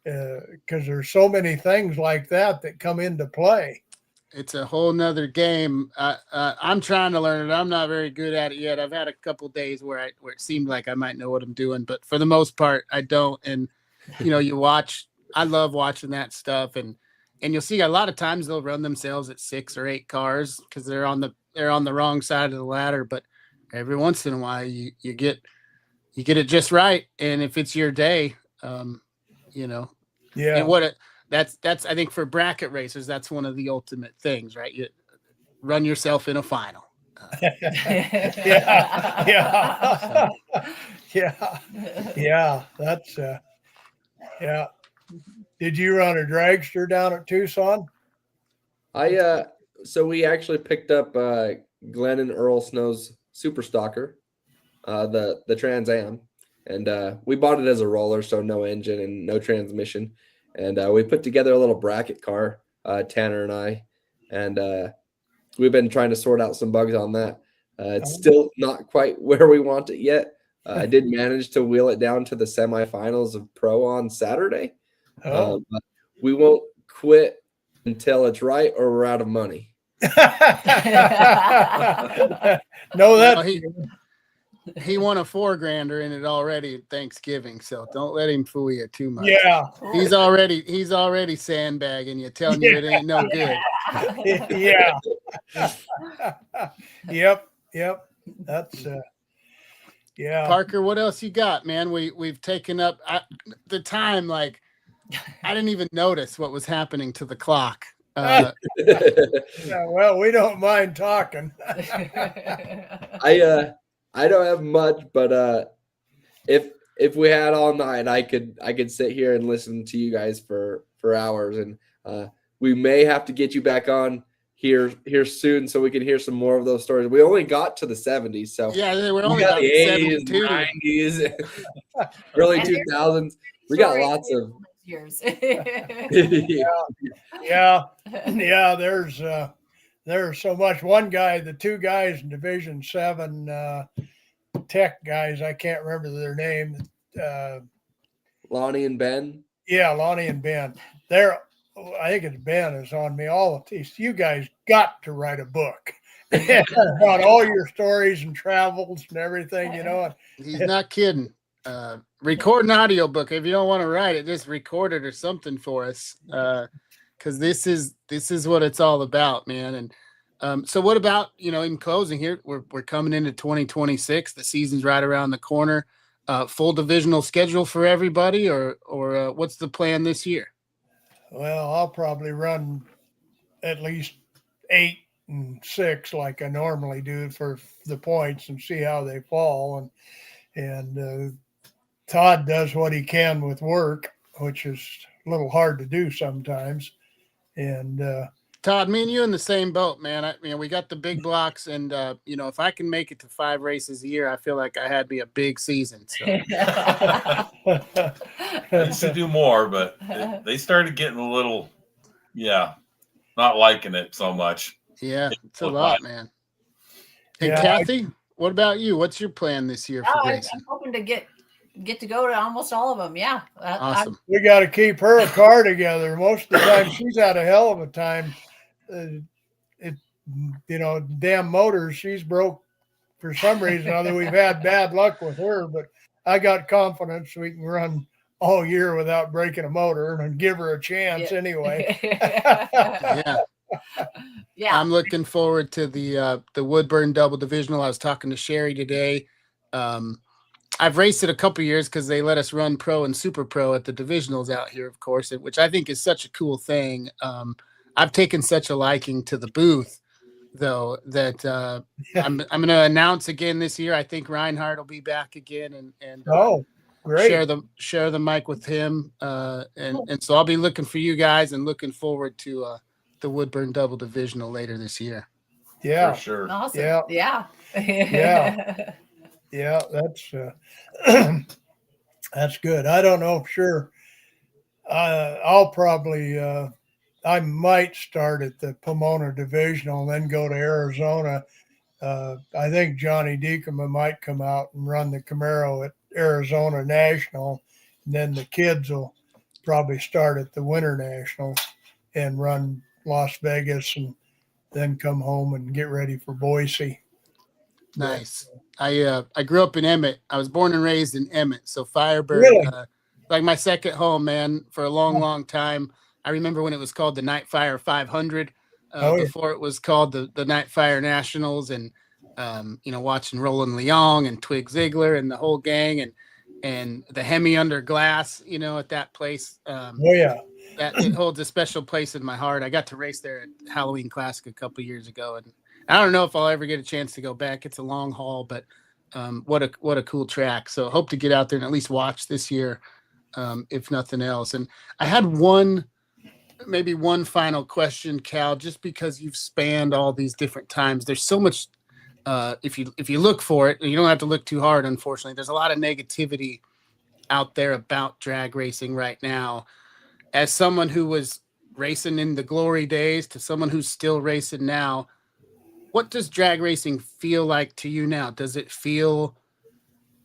Because there's so many things like that come into play. It's a whole nother game. I'm trying to learn it. I'm not very good at it yet. I've had a couple days where it seemed like I might know what I'm doing, but for the most part, I don't. And I love watching that stuff, and you'll see a lot of times they'll run themselves at 6 or 8 cars because they're on the wrong side of the ladder. But every once in a while, you get it just right, and if it's your day, Yeah. And that's I think for bracket racers, that's one of the ultimate things, right? You run yourself in a final. Yeah. That's yeah. Did you run a dragster down at Tucson? So we actually picked up Glenn and Earl Snow's Super Stalker, the Trans Am, and we bought it as a roller, so no engine and no transmission. And we put together a little bracket car, Tanner and I, and we've been trying to sort out some bugs on that. It's still not quite where we want it yet. I did manage to wheel it down to the semifinals of Pro on Saturday. But we won't quit until it's right or we're out of money. No, that he won a $4,000 in it already at Thanksgiving, so don't let him fool you too much. Yeah, he's already sandbagging you, telling you it ain't no good. Yeah. Yep. That's yeah. Parker, what else you got, man? We've taken up the time. Like I didn't even notice what was happening to the clock. Yeah, well, we don't mind talking. I don't have much, but if we had all night, I could sit here and listen to you guys for hours, and we may have to get you back on here soon so we can hear some more of those stories. We only got to the 70s, so yeah, they were only got about the 80s, 72. 90s, early 2000s. We got lots of years. Yeah. There's so much. One guy, the 2 guys in Division 7 tech guys, I can't remember their name. Lonnie and Ben. Yeah, Lonnie and Ben. I think it's Ben is on me. All of these, you guys got to write a book about all your stories and travels and everything. He's not kidding. Record an audiobook. If you don't want to write it, just record it or something for us. Because this is what it's all about, man. And so what about, in closing here, we're coming into 2026. The season's right around the corner. Full divisional schedule for everybody, or what's the plan this year? Well, I'll probably run at least 8 and 6 like I normally do for the points and see how they fall. And Todd does what he can with work, which is a little hard to do sometimes. And Todd, me and you in the same boat, man. We got the big blocks, and if I can make it to 5 races a year, I feel like I had me a big season. So. I used to do more, but they started getting a little, not liking it so much. Yeah, it's a lot, man. And Yeah, Kathy, what about you? What's your plan this year for racing? I'm hoping to get get to go to almost all of them. Yeah. Awesome. We got to keep her car together. Most of the time, she's had a hell of a time. It, damn motors. She's broke for some reason or other. We've had bad luck with her, but I got confidence we can run all year without breaking a motor and give her a chance anyway. Yeah. Yeah. I'm looking forward to the Woodburn Double Divisional. I was talking to Sherry today. I've raced it a couple years because they let us run pro and super pro at the divisionals out here, of course, which I think is such a cool thing. I've taken such a liking to the booth, though, that I'm going to announce again this year. I think Reinhardt will be back again, and great. share the mic with him, and so I'll be looking for you guys and looking forward to the Woodburn Double Divisional later this year. Yeah, For sure. Awesome. Yeah. Yeah. Yeah, that's that's good. I don't know for sure. I'll probably I might start at the Pomona Divisional and then go to Arizona. I think Johnny Deacoma might come out and run the Camaro at Arizona National, and then the kids will probably start at the Winter Nationals and run Las Vegas, and then come home and get ready for Boise. Nice. I grew up in Emmett. I was born and raised in Emmett, so Firebird, Really? like my second home, man. For a long time. I remember when it was called the Night Fire 500, before it was called the Night Fire Nationals, and watching Roland Leong and Twig Ziegler and the whole gang, and the Hemi under glass, at that place. That it holds a special place in my heart. I got to race there at Halloween Classic a couple years ago, and I don't know if I'll ever get a chance to go back. It's a long haul, but what a cool track. So hope to get out there and at least watch this year, if nothing else. And I had maybe one final question, Cal, just because you've spanned all these different times. There's so much. If you look for it, you don't have to look too hard. Unfortunately, there's a lot of negativity out there about drag racing right now. As someone who was racing in the glory days to someone who's still racing now, what does drag racing feel like to you now? Does it feel,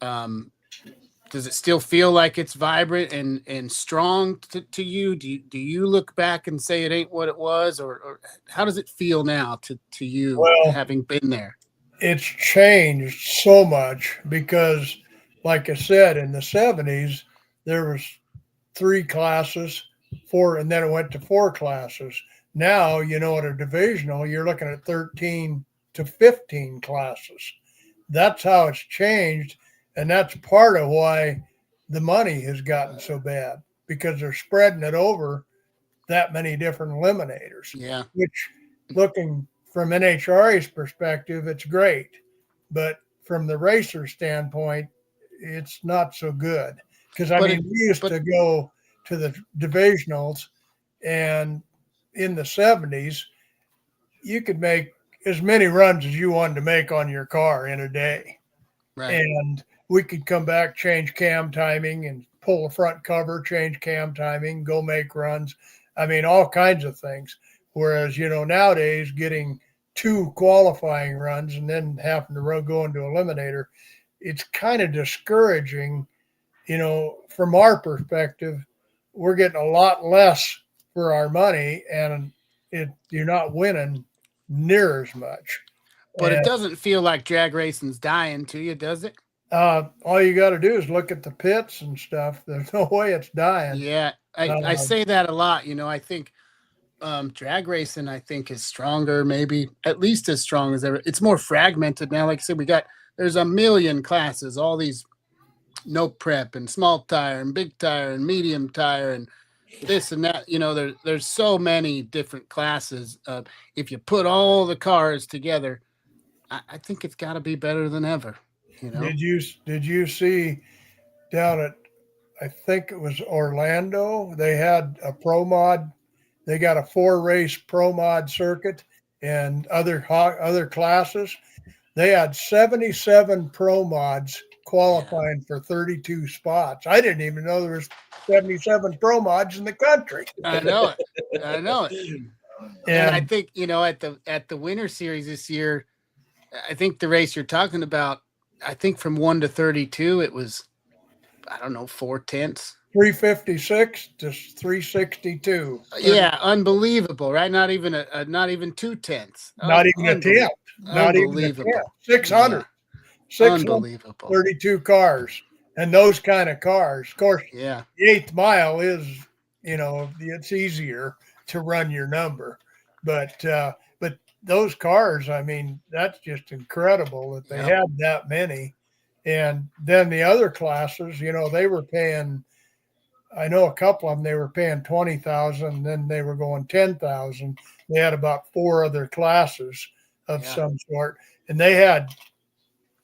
does it still feel like it's vibrant and strong to you? Do you look back and say it ain't what it was, or how does it feel now to you, having been there? It's changed so much because, like I said, in the 70s, there was 3 classes, 4, and then it went to 4 classes. Now, at a divisional, you're looking at 13 to 15 classes. That's how it's changed. And that's part of why the money has gotten so bad, because they're spreading it over that many different eliminators. Yeah. Which, looking from NHRA's perspective, it's great. But from the racer standpoint, it's not so good. Because, we used to go to the divisionals, and in the 70s, you could make as many runs as you wanted to make on your car in a day. Right. And we could come back, change cam timing, and pull the front cover, change cam timing, go make runs. All kinds of things. Whereas, nowadays, getting 2 qualifying runs and then having to go into eliminator, it's kind of discouraging. From our perspective, we're getting a lot less for our money, and you're not winning near as much. But it doesn't feel like drag racing's dying to you, does it? All you got to do is look at the pits and stuff. There's no way it's dying. Yeah, I say that a lot. I think drag racing, I think, is stronger, maybe at least as strong as ever. It's more fragmented now. Like I said, there's a million classes, all these no prep and small tire and big tire and medium tire and this and that. There's so many different classes. If you put all the cars together, I think it's got to be better than ever. Did you see down at, I think it was Orlando, they had a pro mod. They got a 4-race pro mod circuit and other classes. They had 77 pro mods qualifying for 32 spots. I didn't even know there was 77 pro mods in the country. I know it. And I think, at the Winter Series this year, I think the race you're talking about, I think from 1 to 32, it was I don't know, 4/10. 356 to 362. Yeah, unbelievable, right? Not even not even 2/10. Not even a tenth. Not even a tenth. Unbelievable. 600. Yeah. 632 Unbelievable. cars. And those kind of cars. Of course, Yeah. the 8th mile is, it's easier to run your number. But those cars, I mean, that's just incredible that they had that many. And then the other classes, they were paying, I know a couple of them, they were paying 20,000, then they were going 10,000. They had about 4 other classes of some sort, and they had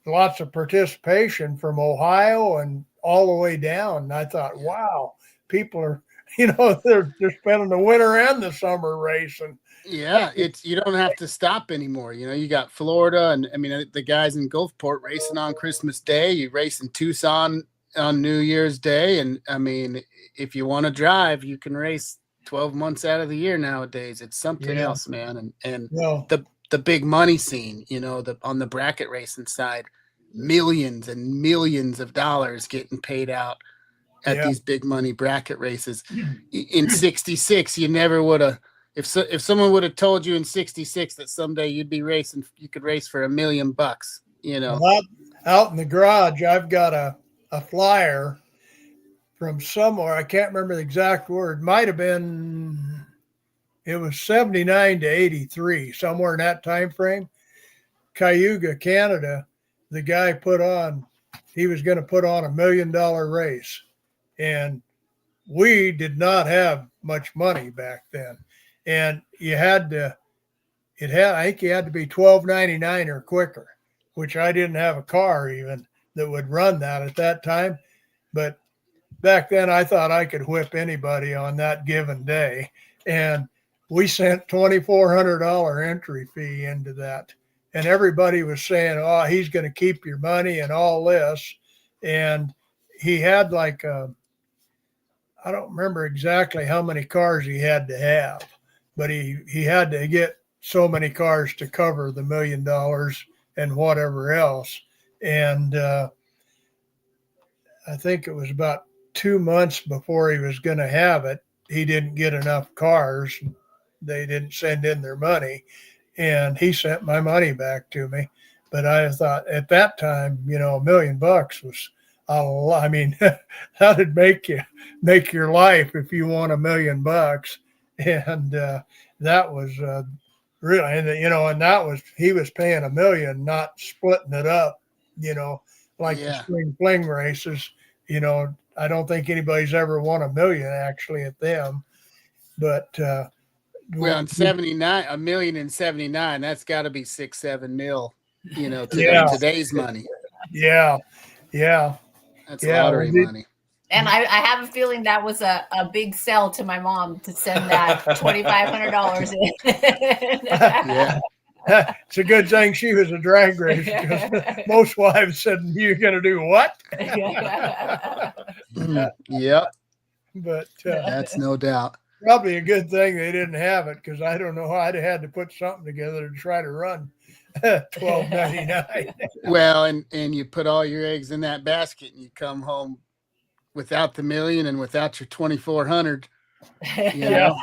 lots of participation from Ohio and all the way down. And I thought, wow, people are, they're spending the winter and the summer racing. Yeah, you don't have to stop anymore. You got Florida, and I mean the guys in Gulfport racing on Christmas Day. You race in Tucson on New Year's Day, and I mean, if you want to drive, you can race 12 months out of the year nowadays. It's something else, man. And the big money scene, on the bracket racing side, millions and millions of dollars getting paid out at these big money bracket races. In 66, you never would have. If someone would have told you in 66 that someday you'd be racing, you could race for $1 million, Well, out in the garage, I've got a flyer from somewhere. I can't remember the exact word. Might have been, it was 79 to 83, somewhere in that time frame. Cayuga, Canada, the guy he was going to put on $1 million race. And we did not have much money back then. And I think you had to be $12.99 or quicker, which I didn't have a car even that would run that at that time. But back then I thought I could whip anybody on that given day. And we sent $2,400 entry fee into that. And everybody was saying, oh, he's going to keep your money and all this. And he had I don't remember exactly how many cars he had to have, but he had to get so many cars to cover the $1 million and whatever else. And I think it was about 2 months before he was going to have it. He didn't get enough cars. They didn't send in their money, and he sent my money back to me. But I thought at that time, $1 million was a lot. I mean, that'd make your life if you won $1 million. And that was really, and that was, he was paying $1 million, not splitting it up, like the spring fling races. I don't think anybody's ever won $1 million actually at them. But well, in 79, $1 million in 79, that's got to be 6-7 mil, today's money. Yeah. That's lottery money. And I have a feeling that was a big sell to my mom to send that $2,500 in. Yeah. It's a good thing she was a drag race, because most wives said, "You're going to do what?" Yep. But that's no doubt. Probably a good thing they didn't have it, because I don't know how I'd have had to put something together to try to run $12.99. Well, and you put all your eggs in that basket, and you come home without the $1 million and without your 2,400. Yeah.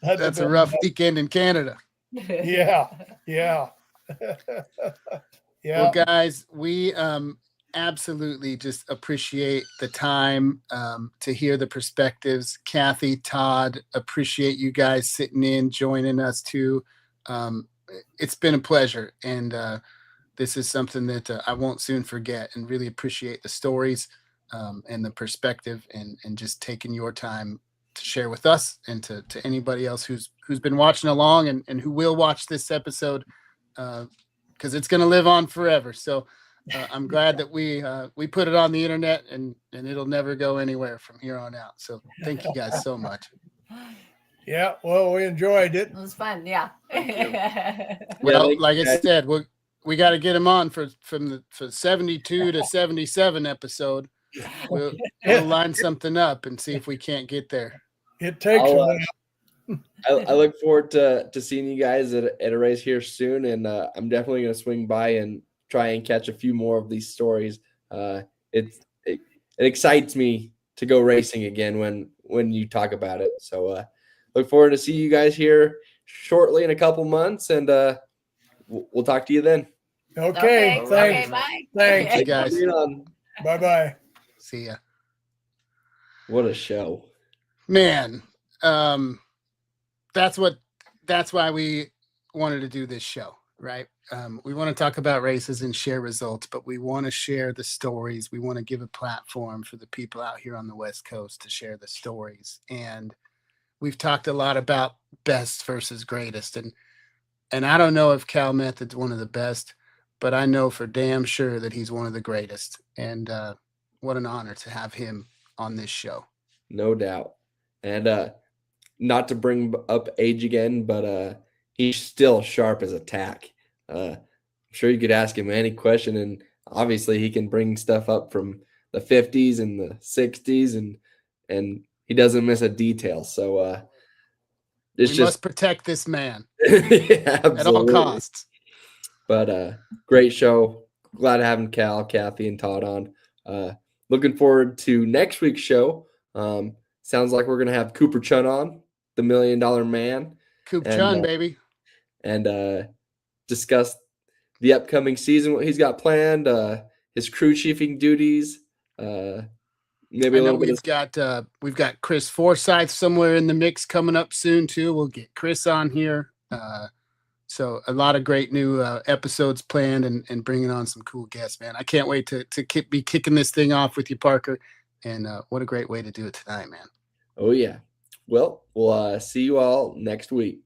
That's a rough weekend in Canada. Yeah. Well, guys, we absolutely just appreciate the time to hear the perspectives. Kathy, Todd, appreciate you guys sitting in, joining us too. It's been a pleasure, and this is something that I won't soon forget, and really appreciate the stories and the perspective, and just taking your time to share with us, and to anybody else who's been watching along and who will watch this episode, because it's going to live on forever. So I'm glad that we put it on the internet, and it'll never go anywhere from here on out. So thank you guys so much. Yeah, well, we enjoyed it. It was fun, yeah. Well, like I said, we got to get him on for 72 to 77 episode. We'll line something up and see if we can't get there. It takes I look forward to seeing you guys at a race here soon, and I'm definitely going to swing by and try and catch a few more of these stories. it excites me to go racing again when you talk about it. So look forward to see you guys here shortly in a couple months, and we'll talk to you then. Okay. All Thanks. right. Bye. Thanks. Hey, guys. Being on. Bye-bye. See ya. What a show. Man, that's why we wanted to do this show, right? We want to talk about races and share results, but we want to share the stories. We want to give a platform for the people out here on the West Coast to share the stories. And we've talked a lot about best versus greatest. And I don't know if Cal Method's one of the best, but I know for damn sure that he's one of the greatest. And what an honor to have him on this show. No doubt. And not to bring up age again, but he's still sharp as a tack. I'm sure you could ask him any question, and obviously he can bring stuff up from the 50s and the 60s, and he doesn't miss a detail. So it's We just must protect this man yeah, at all absolutely. costs. But great show. Glad to having Cal, Kathy, and Todd on. Looking forward to next week's show. Sounds like we're gonna have Cooper Chun on, the $1 Million Man, Coop and, Chun, baby. and discuss the upcoming season, what he's got planned, his crew chiefing duties, maybe I a know little bit of we've got Chris Forsyth somewhere in the mix coming up soon too. We'll get Chris on here. So a lot of great new episodes planned and bringing on some cool guests, man. I can't wait to be kicking this thing off with you, Parker. And what a great way to do it tonight, man. Oh yeah. Well, we'll see you all next week.